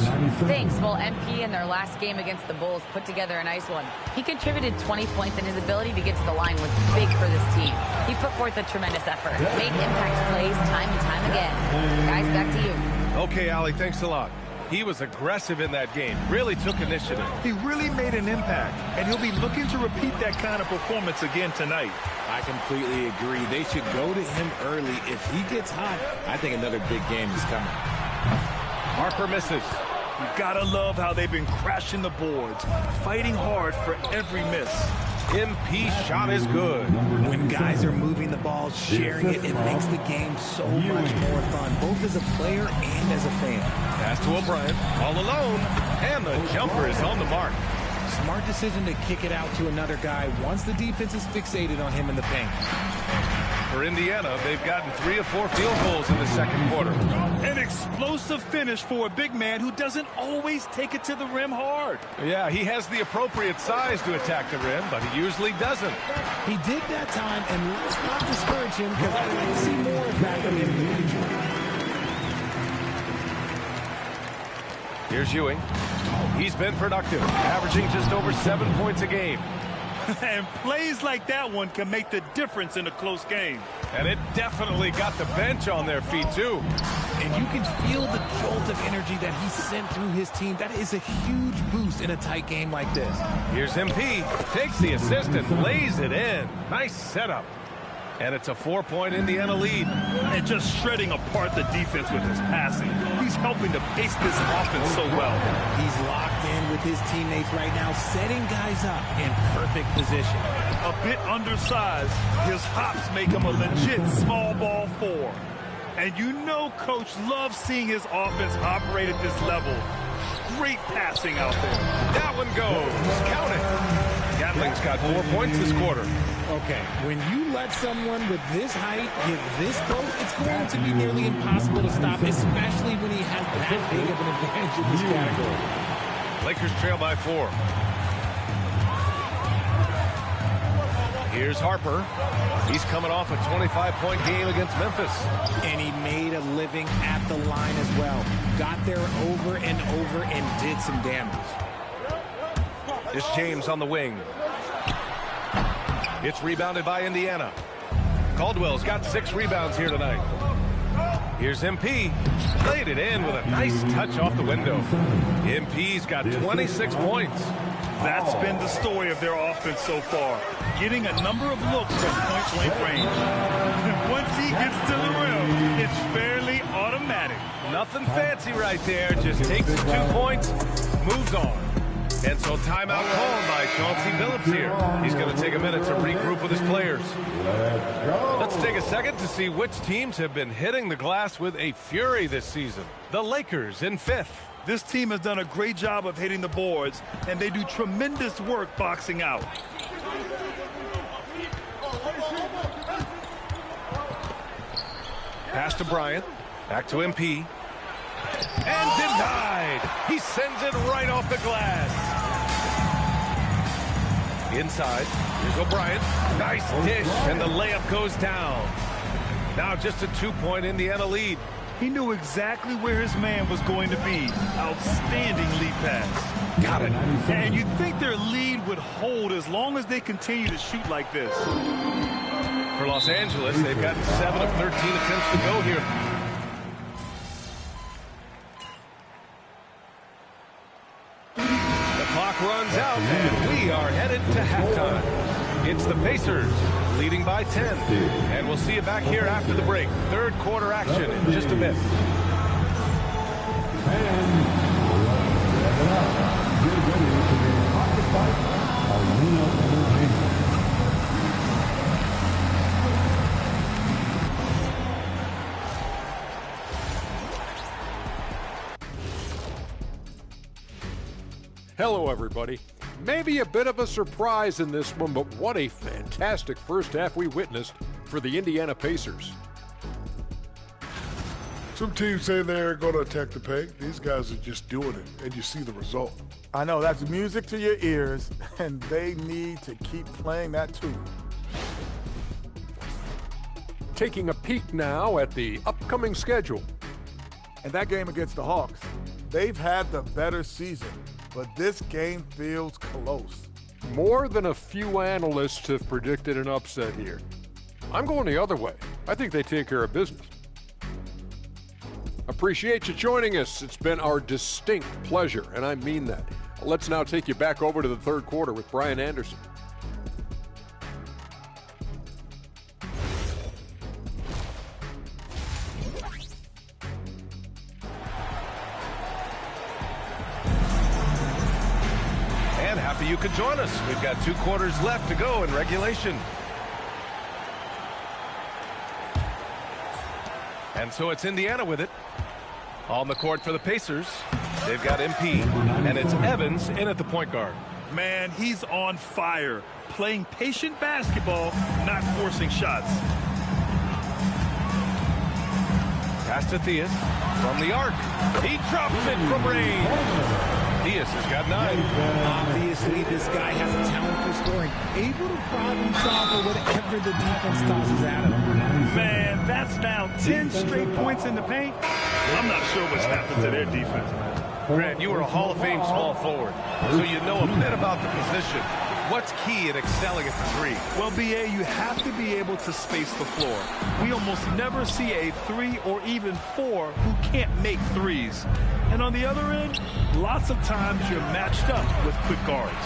Thanks. Well, MP in their last game against the Bulls put together a nice one. He contributed 20 points, and his ability to get to the line was big for this team. He put forth a tremendous effort, made impact plays time and time again. Guys, back to you. Okay, Allie, thanks a lot. He was aggressive in that game, really took initiative. He really made an impact, and he'll be looking to repeat that kind of performance again tonight. I completely agree. They should go to him early. If he gets hot, I think another big game is coming. Harper misses. You gotta love how they've been crashing the boards, fighting hard for every miss. MP shot is good. When guys are moving the ball, sharing it, it makes the game so much more fun, both as a player and as a fan. Pass to O'Brien, all alone, and the jumper is on the mark. Smart decision to kick it out to another guy once the defense is fixated on him in the paint. For Indiana, they've gotten 3 of 4 field goals in the second quarter. An explosive finish for a big man who doesn't always take it to the rim hard. Yeah, he has the appropriate size to attack the rim, but he usually doesn't. He did that time, and let's not discourage him because I'd like to see more of that from him in the future. Here's Ewing. He's been productive, averaging just over 7 points a game. And plays like that one can make the difference in a close game. And it definitely got the bench on their feet, too. And you can feel the jolt of energy that he sent through his team. That is a huge boost in a tight game like this. Here's MP. Takes the assist and lays it in. Nice setup. And it's a 4-point Indiana lead. And just shredding apart the defense with his passing. He's helping to pace this offense so well. He's locked in with his teammates right now, setting guys up in perfect position. A bit undersized, his hops make him a legit small ball 4. And you know Coach loves seeing his offense operate at this level. Great passing out there. That one goes. Count it. Gatling's got 4 points this quarter. Okay, when you let someone with this height get this close, it's going to be nearly impossible to stop, especially when he has that big of an advantage in this category. Lakers trail by 4. Here's Harper. He's coming off a 25-point game against Memphis. And he made a living at the line as well. Got there over and over and did some damage. It's James on the wing. It's rebounded by Indiana. Caldwell's got 6 rebounds here tonight. Here's MP. Played it in with a nice touch off the window. MP's got 26 points. That's been the story of their offense so far. Getting a number of looks from point-blank range. Once he gets to the rim, it's fairly automatic. Nothing fancy right there. Just takes his 2 points, moves on. And so timeout called by Chauncey Billups here. He's going to take a minute to regroup with his players. Let's take a second to see which teams have been hitting the glass with a fury this season. The Lakers in 5th. This team has done a great job of hitting the boards, and they do tremendous work boxing out. Pass to Bryant. Back to MP. And denied. He sends it right off the glass. Inside. Here's O'Brien. Nice dish, and the layup goes down. Now just a 2-point Indiana lead. He knew exactly where his man was going to be. Outstanding lead pass. Got it. And you'd think their lead would hold as long as they continue to shoot like this. For Los Angeles, they've gotten 7 of 13 attempts to go here. The clock runs out, and we are headed to halftime. It's the Pacers leading by 10. And we'll see you back here after the break. Third quarter action in just a bit. Hello, everybody. Maybe a bit of a surprise in this one, but what a fantastic first half we witnessed for the Indiana Pacers. Some teams say they're going to attack the paint. These guys are just doing it, and you see the result. I know, that's music to your ears, and they need to keep playing that tune. Taking a peek now at the upcoming schedule. And that game against the Hawks, they've had the better season, but this game feels close. More than a few analysts have predicted an upset here. I'm going the other way. I think they take care of business. Appreciate you joining us. It's been our distinct pleasure, and I mean that. Let's now take you back over to the third quarter with Brian Anderson. And happy you could join us. We've got 2 quarters left to go in regulation. And so it's Indiana with it. On the court for the Pacers, they've got MP, and it's Evans in at the point guard. Man, he's on fire. Playing patient basketball, not forcing shots. Pass to Theus from the arc. He drops it from range. Theus has got 9. Obviously, this guy has a talent for scoring. Able to problem solve for whatever the defense tosses at him. Man, that's now 10 straight points in the paint. I'm not sure what's happened to their defense, man. Grant, you were a Hall of Fame small forward, so you know a bit about the position. What's key in excelling at the 3? Well, BA, you have to be able to space the floor. We almost never see a 3 or even 4 who can't make threes. And on the other end, lots of times you're matched up with quick guards.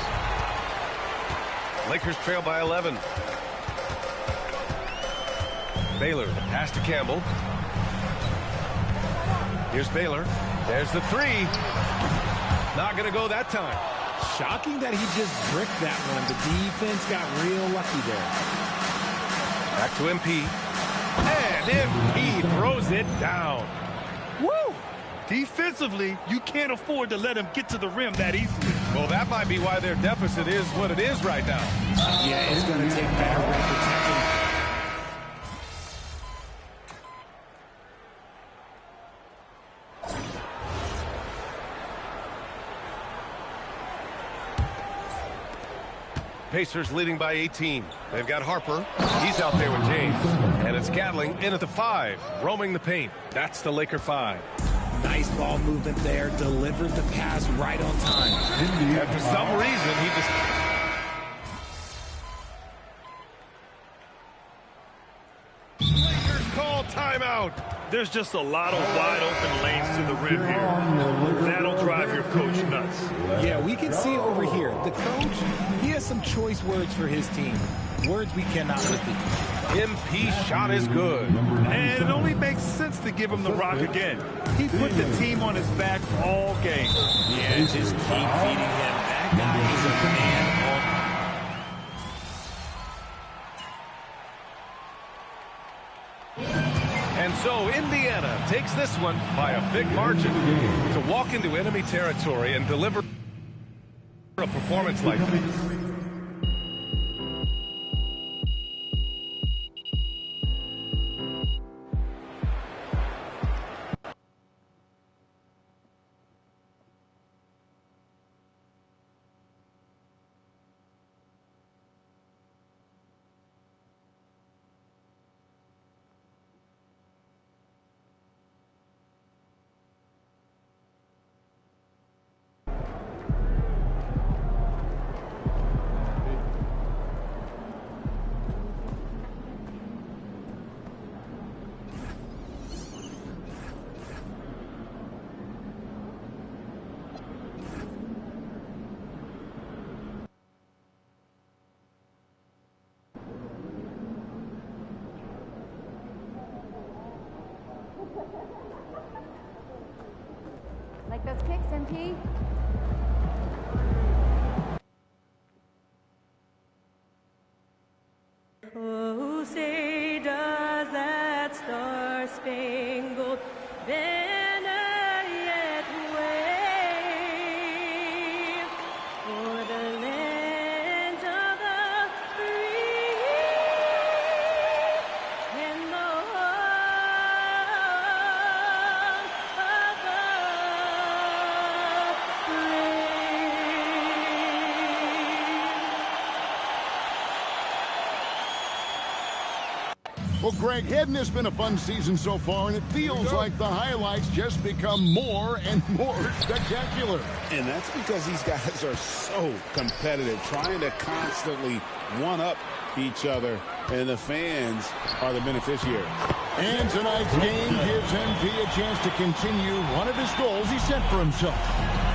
Lakers trail by 11. Baylor, the pass to Campbell. Here's Baylor. There's the 3. Not going to go that time. Shocking that he just bricked that one. The defense got real lucky there. Back to MP. And MP throws it down. Woo! Defensively, you can't afford to let him get to the rim that easily. Well, that might be why their deficit is what it is right now. Yeah, it's going to take better rim protection. Pacers leading by 18. They've got Harper. He's out there with James. And it's Gatling in at the 5, roaming the paint. That's the Laker 5. Nice ball movement there. Delivered the pass right on time. And for some reason, he just... Lakers call timeout. There's just a lot of wide open lanes to the rim here. That'll drive your coach nuts. Yeah, we can see over here. The coach, he has some choice words for his team. Words we cannot repeat. MP's shot is good. And it only makes sense to give him the rock again. He put the team on his back all game. Yeah, just keep feeding him. That guy is a man on... And so Indiana takes this one by a big margin. To walk into enemy territory and deliver a performance like this. Like those kicks, MP? Oh, say does that star-spangled banner yet wave for the land of the free and the home of the Well, Greg, hadn't this been a fun season so far? And it feels like the highlights just become more and more spectacular. And that's because these guys are so competitive, trying to constantly one-up each other, and the fans are the beneficiaries. And tonight's game gives MP a chance to continue one of his goals he set for himself,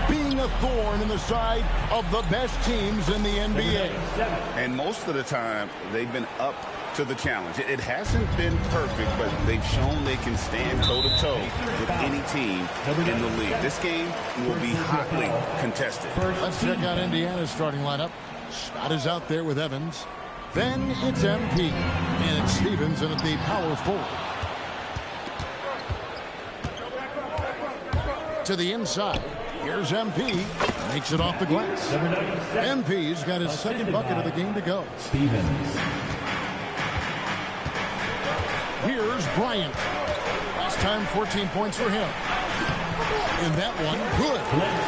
being a thorn in the side of the best teams in the NBA. And most of the time, they've been up to the challenge. It hasn't been perfect, but they've shown they can stand toe-to-toe with any team in the league. This game will be hotly contested. Let's check out Indiana's starting lineup. Scott is out there with Evans. Then it's MP. And it's Stevens in at the power forward. To the inside. Here's MP. Makes it off the glass. MP's got his second bucket of the game to go. Stevens. Here's Bryant. Last time, 14 points for him. And that one, good.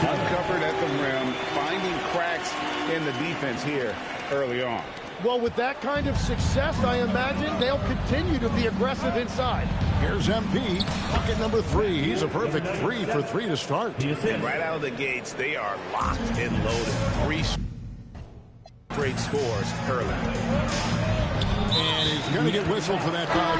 Uncovered at the rim, finding cracks in the defense here early on. Well, with that kind of success, I imagine they'll continue to be aggressive inside. Here's MP, bucket number 3. He's a perfect 3 for 3 to start. And right out of the gates, they are locked and loaded. 3 straight scores early. And he's going to get whistled for that foul,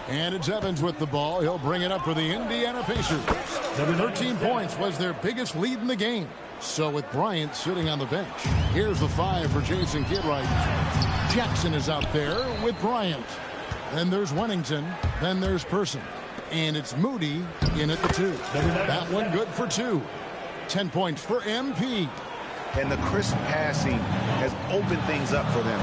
And it's Evans with the ball. He'll bring it up for the Indiana Pacers. 13 points was their biggest lead in the game. So with Bryant sitting on the bench, here's the 5 for Jason Kidd-Wright. Jackson is out there with Bryant. Then there's Wennington. Then there's Person. And it's Moody in at the 2. That one good for 2. 10 points for MP. And the crisp passing has opened things up for them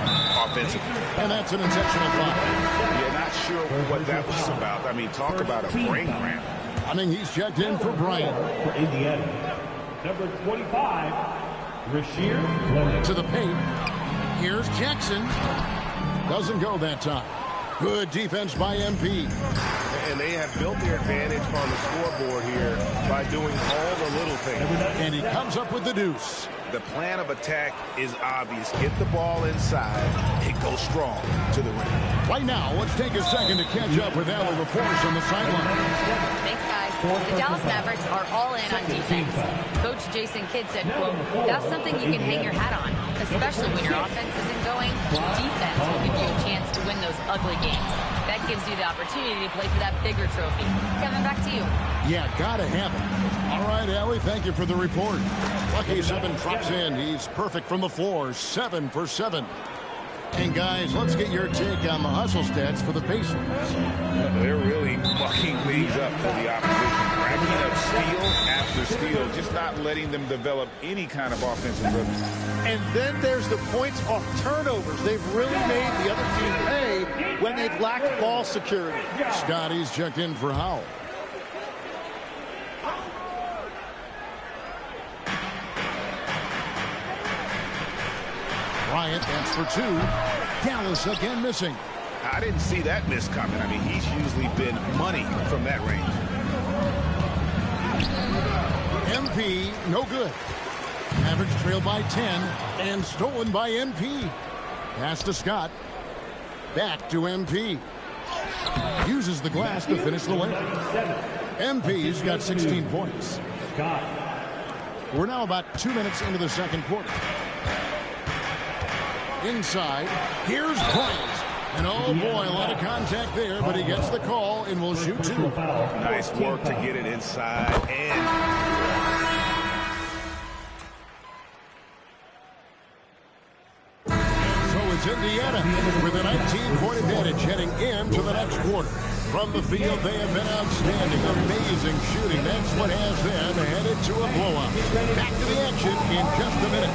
offensively. And that's an intentional foul. Yeah, not sure what that was about. I mean, talk about a brain cramp. Running, he's checked in for Bryant. For Indiana, number 25, Rasheer to the paint. Here's Jackson. Doesn't go that time. Good defense by MP. And they have built their advantage on the scoreboard here by doing all the little things. And he comes up with the deuce. The plan of attack is obvious. Get the ball inside and go strong to the rim. Right now, let's take a second to catch up with Allie LaForce on the sideline. Thanks, guys. The Dallas Mavericks are all in on defense. Coach Jason Kidd said, quote, "That's something you can hang your hat on, especially when your offense isn't going. Defense will give you a chance to win those ugly games. That gives you the opportunity to play for that bigger trophy." Kevin, back to you. Yeah, gotta have it. All right, Allie, thank you for the report. Lucky 7 drops in. He's perfect from the floor, 7 for 7. And guys, let's get your take on the hustle stats for the Pacers. They're really mucking things up for the opposition. Racking up steal after steal, just not letting them develop any kind of offensive rhythm. And then there's the points off turnovers. They've really made the other team pay when they've lacked ball security. Scotty's checked in for Howell. Bryant, that's for 2. Dallas again missing. I didn't see that miss coming. I mean, he's usually been money from that range. MP, no good. Average trail by 10 and stolen by MP. Pass to Scott. Back to MP. Uses the glass to finish the layup. MP's got 16 points. We're now about 2 minutes into the second quarter. Inside, here's Bryant. And oh boy, a lot of contact there, but he gets the call and will shoot 2. Nice work to get it inside. And so it's Indiana with a 19-point advantage heading into the next quarter. From the field, they have been outstanding. Amazing shooting. That's what has them headed to a blowout. Back to the action in just a minute.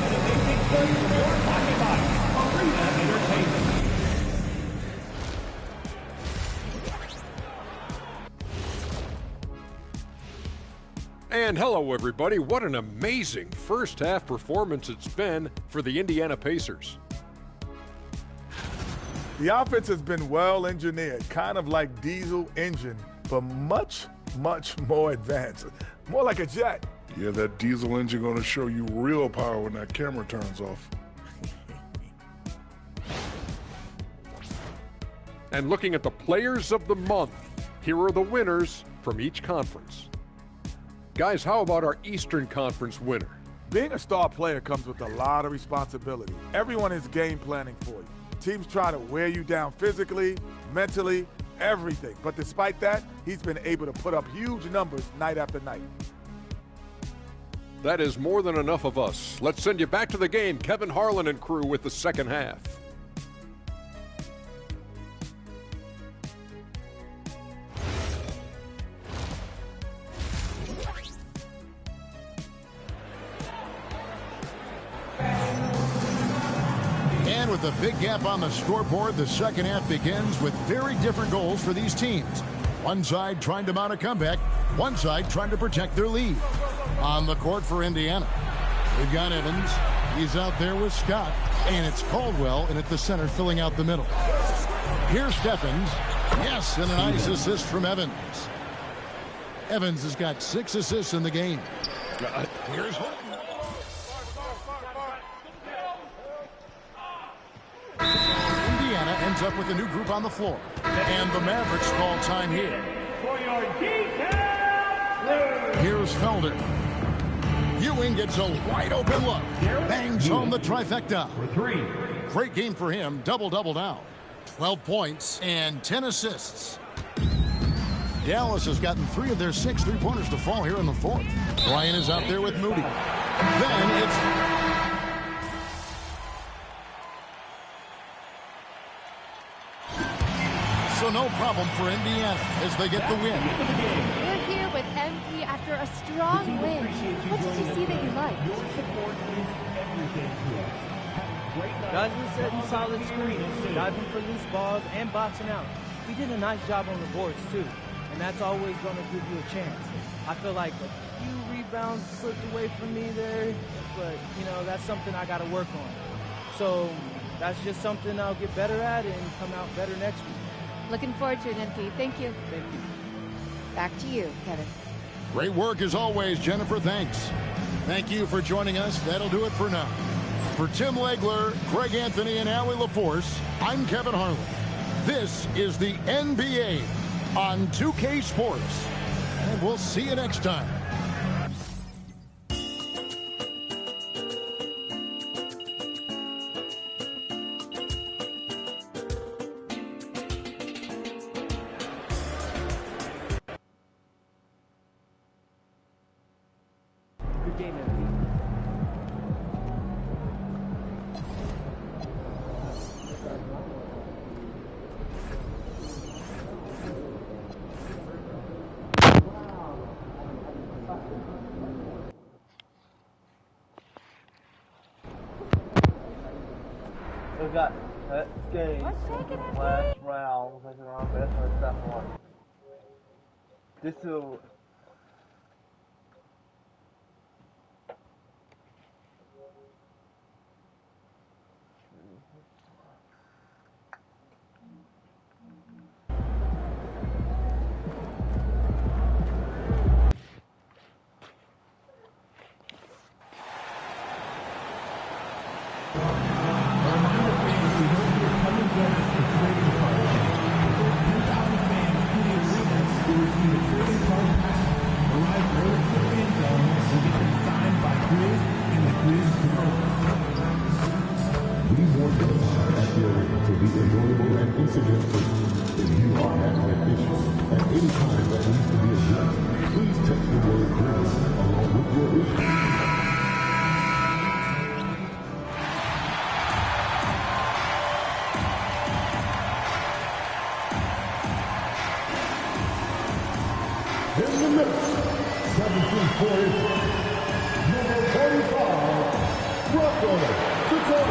And hello, everybody. What an amazing first half performance it's been for the Indiana Pacers. The offense has been well engineered, kind of like diesel engine, but much, much more advanced. More like a jet. Yeah, that diesel engine going to show you real power when that camera turns off. And looking at the players of the month, here are the winners from each conference. Guys, how about our Eastern Conference winner? Being a star player comes with a lot of responsibility. Everyone is game planning for you. Teams try to wear you down physically, mentally, everything. But despite that, he's been able to put up huge numbers night after night. That is more than enough of us. Let's send you back to the game, Kevin Harlan and crew with the second half. With a big gap on the scoreboard, the second half begins with very different goals for these teams. One side trying to mount a comeback, one side trying to protect their lead. On the court for Indiana, we've got Evans. He's out there with Scott, and it's Caldwell in at the center filling out the middle. Here's Stephens. Yes, and a nice assist from Evans. Evans has got 6 assists in the game. Here's Holton. Indiana ends up with a new group on the floor. And the Mavericks call time here. Here's Felder. Ewing gets a wide open look. Bangs home the trifecta. Great game for him. Double-double now. 12 points and 10 assists. Dallas has gotten 3 of their 6 three-pointers to fall here in the fourth. Bryant is out there with Moody. Then it's... So no problem for Indiana as they get the win. We're here with MP energy after a strong win. What did you see that you liked? Your support is everything to us. Have a great night. Guys were setting solid screens, diving for loose balls, and boxing out. We did a nice job on the boards, too, and that's always going to give you a chance. I feel like a few rebounds slipped away from me there, but, you know, that's something I got to work on. So that's just something I'll get better at and come out better next week. Looking forward to it, MP. Thank you. Thank you. Back to you, Kevin. Great work as always, Jennifer. Thanks. Thank you for joining us. That'll do it for now. For Tim Legler, Greg Anthony, and Allie LaForce, I'm Kevin Harlan. This is the NBA on 2K Sports. And we'll see you next time. Good game, MP. We got that game last round, second round, best or second one. This will We want the time at the arena to be enjoyable and incident-free. If you are having an issue at any time that needs to be addressed, please text the word "please" along with your issue. In the midst, 17 points, number 45, Rocco Tutor.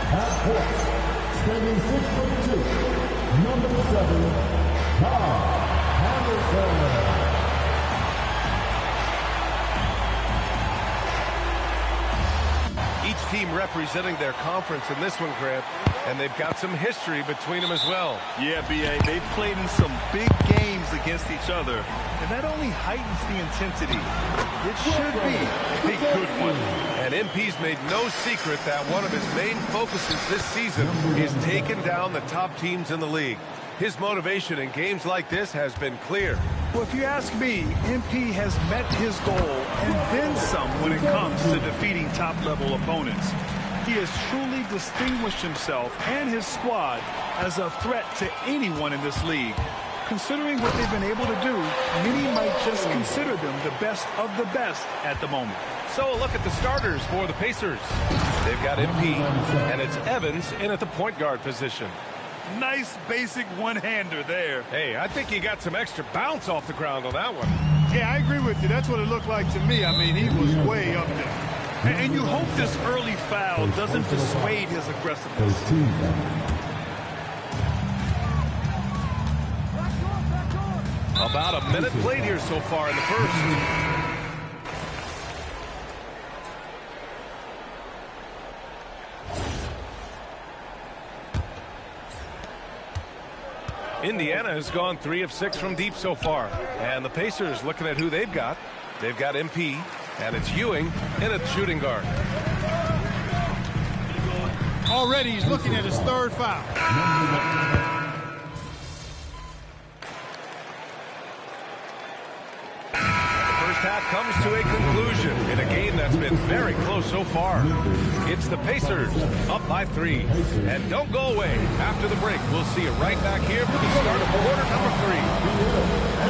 Half court, standing 6'2", number 7, Kyle Anderson. Each team representing their conference in this one, Grant, and they've got some history between them as well. Yeah, B.A., they've played in some big games against each other, and that only heightens the intensity. It should be a good one. And MP's made no secret that one of his main focuses this season is taking down the top teams in the league. His motivation in games like this has been clear. Well, if you ask me, MP has met his goal and then some when it comes to defeating top-level opponents. He has truly distinguished himself and his squad as a threat to anyone in this league. Considering what they've been able to do, many might just consider them the best of the best at the moment. So a look at the starters for the Pacers. They've got MP, and it's Evans in at the point guard position. Nice basic one-hander there. Hey, I think he got some extra bounce off the ground on that one. Yeah, I agree with you. That's what it looked like to me. I mean, he was way up there. And you hope this early foul doesn't dissuade his aggressiveness. About a minute played here so far in the first. Indiana has gone 3 of 6 from deep so far. And the Pacers looking at who they've got. They've got MP, and it's Ewing in at shooting guard. Already he's looking at his third foul. First half comes to a conclusion in a game that's been very close so far. It's the Pacers up by 3. And don't go away. After the break, we'll see you right back here for the start of quarter number 3.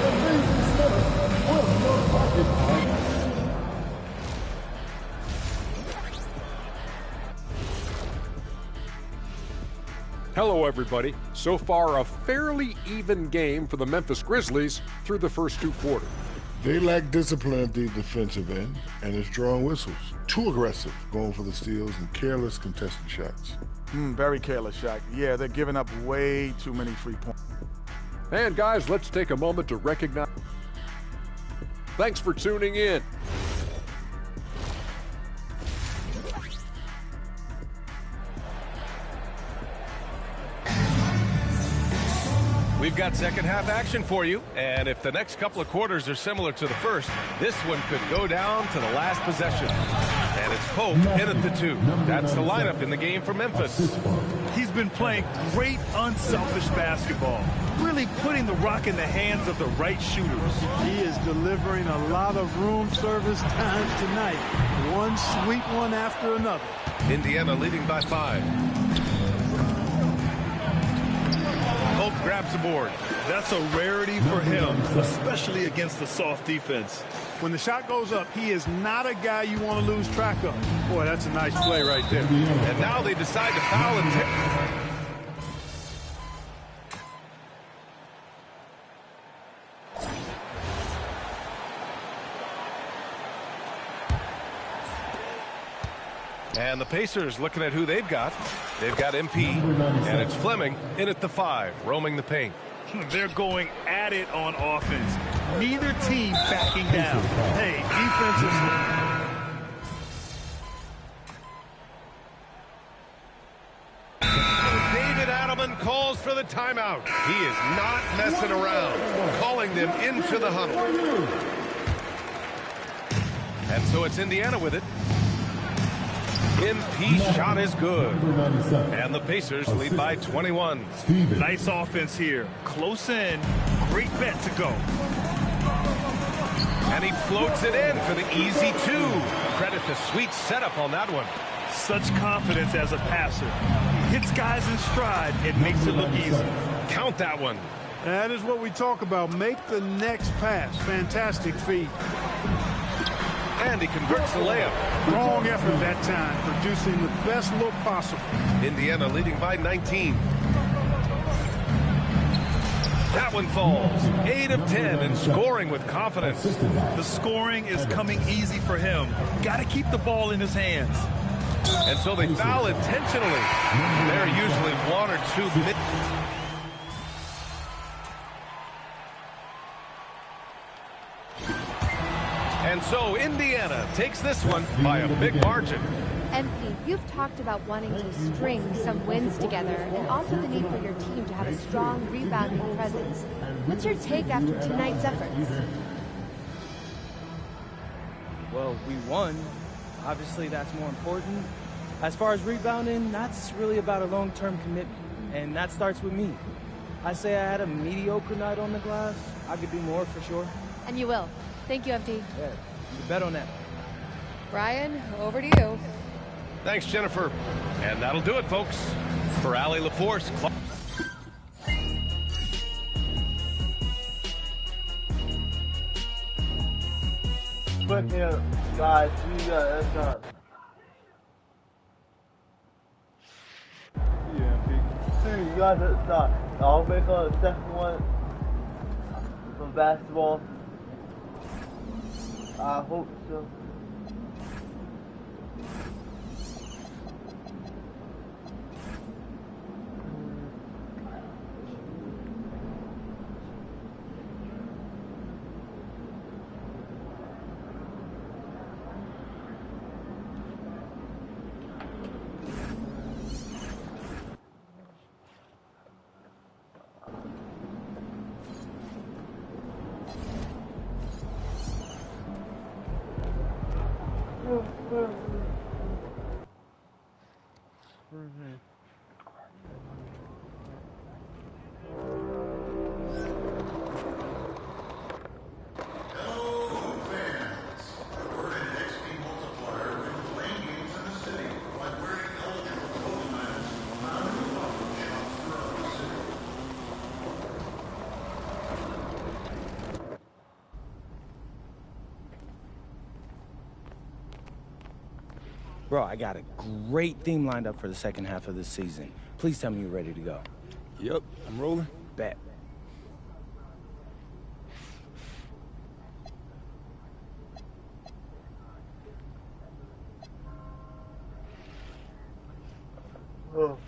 Hello, everybody. So far, a fairly even game for the Memphis Grizzlies through the first 2 quarters. They lack discipline at the defensive end, and it's drawing whistles. Too aggressive, going for the steals, and careless contested shots. Very careless shot. Yeah, they're giving up way too many free points. And guys, let's take a moment to recognize. Thanks for tuning in. We've got second half action for you, and if the next couple of quarters are similar to the first, this one could go down to the last possession. And it's Pope in at the 2. That's the lineup in the game for Memphis. He's been playing great unselfish basketball, really putting the rock in the hands of the right shooters. He is delivering a lot of room service times tonight. One sweet one after another. Indiana leading by 5. Pope grabs the board. That's a rarity for him, especially against the soft defense. When the shot goes up, he is not a guy you want to lose track of. Boy, that's a nice play right there. And now they decide to foul and And the Pacers looking at who they've got. They've got MP, and it's Fleming in at the 5, roaming the paint. They're going at it on offense. Neither team backing down. Hey, defense is... David Adelman calls for the timeout. He is not messing around, calling them into the huddle. And so it's Indiana with it. MP shot is good. And the Pacers lead by 21. Nice offense here. Close in. Great bet to go. And he floats it in for the easy 2. Credit the sweet setup on that one. Such confidence as a passer. He hits guys in stride. It makes it look easy. Count that one. That is what we talk about. Make the next pass. Fantastic feed. And he converts the layup. Wrong effort that time, producing the best look possible. Indiana leading by 19. That one falls. 8 of 10 and scoring with confidence. The scoring is coming easy for him. Got to keep the ball in his hands. And so they foul intentionally. They're usually 1 or 2 mid. And so Indiana takes this one by a big margin. MP, you've talked about wanting to string some wins together and also the need for your team to have a strong rebounding presence. What's your take after tonight's efforts? Well, we won. Obviously, that's more important. As far as rebounding, that's really about a long-term commitment, and that starts with me. I say I had a mediocre night on the glass. I could do more for sure. And you will. Thank you, MT. Yeah, you bet on that. Brian, over to you. Thanks, Jennifer. And that'll do it, folks. For Allie LaForce. Quick here, guys. We got it done. See you guys at the start. I'll make on the second one from basketball. I hope so. Bro, I got a great theme lined up for the second half of this season. Please tell me you're ready to go. Yep, I'm rolling. Bet. Oh.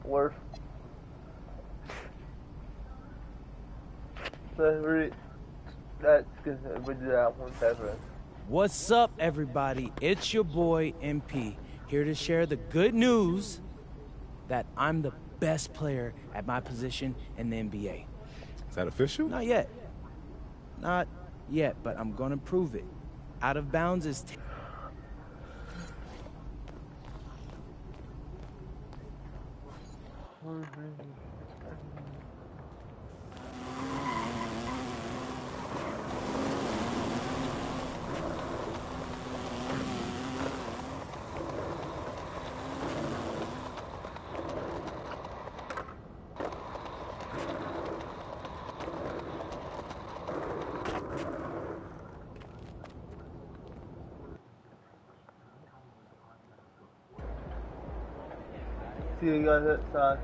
Worth. That's good. We do that one separate. What's up, everybody? It's your boy, MP, here to share the good news that I'm the best player at my position in the NBA. Is that official? Not yet. Not yet, but I'm going to prove it. Out of bounds is... See you guys outside.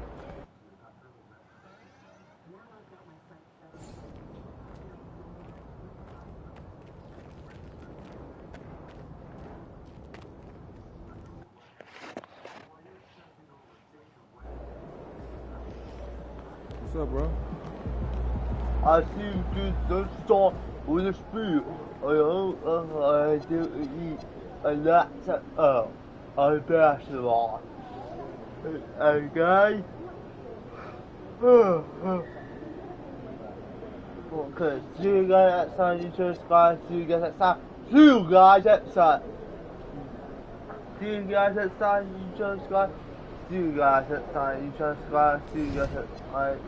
What's up, bro? I see you do the start with a speed. I do eat a lot of basketball. Okay? Okay, see you guys outside, you just guys, see you guys outside. See you guys outside. See you guys outside, you just guys. See you guys outside, you just guys. See you guys outside.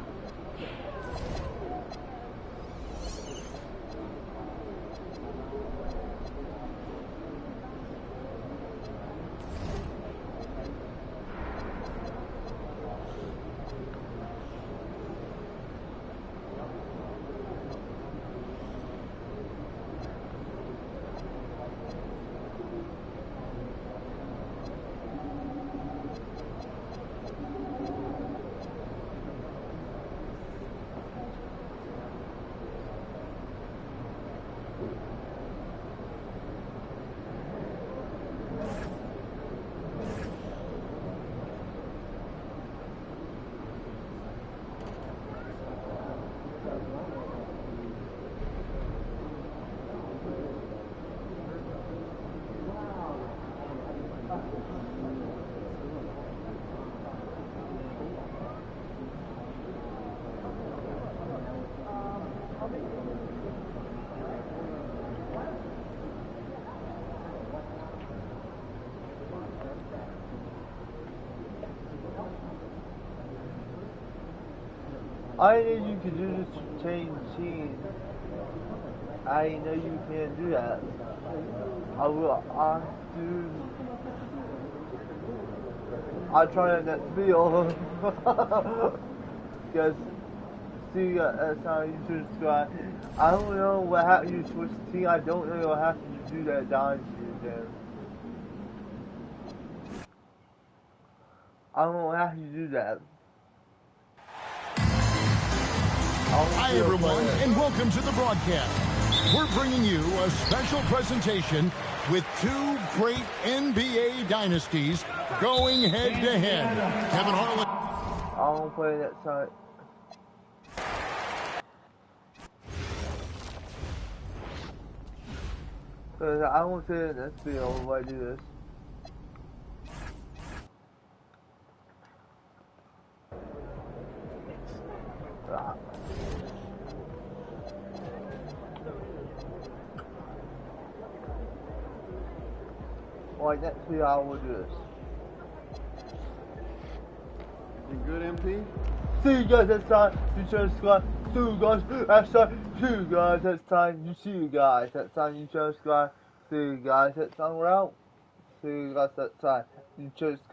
I know you can do this to change teams. I know you can't do that. I do. I'll try on that field. Because, see, that's how you should subscribe. I don't know what happened. You switch the team. I don't know what happened to do that dynasty again. I don't know what happened to do that. Hi, everyone, and welcome to the broadcast. We're bringing you a special presentation with two great NBA dynasties going head-to-head. Kevin Harlan. I don't play that side. Because I won't sit in this field if I do this. Like next week I will do this. You good, MP? See you guys next time. You just got. See you guys next time. See you guys next time. You see you guys next time. You just got. See you guys next time. We're out. see you guys next time. You just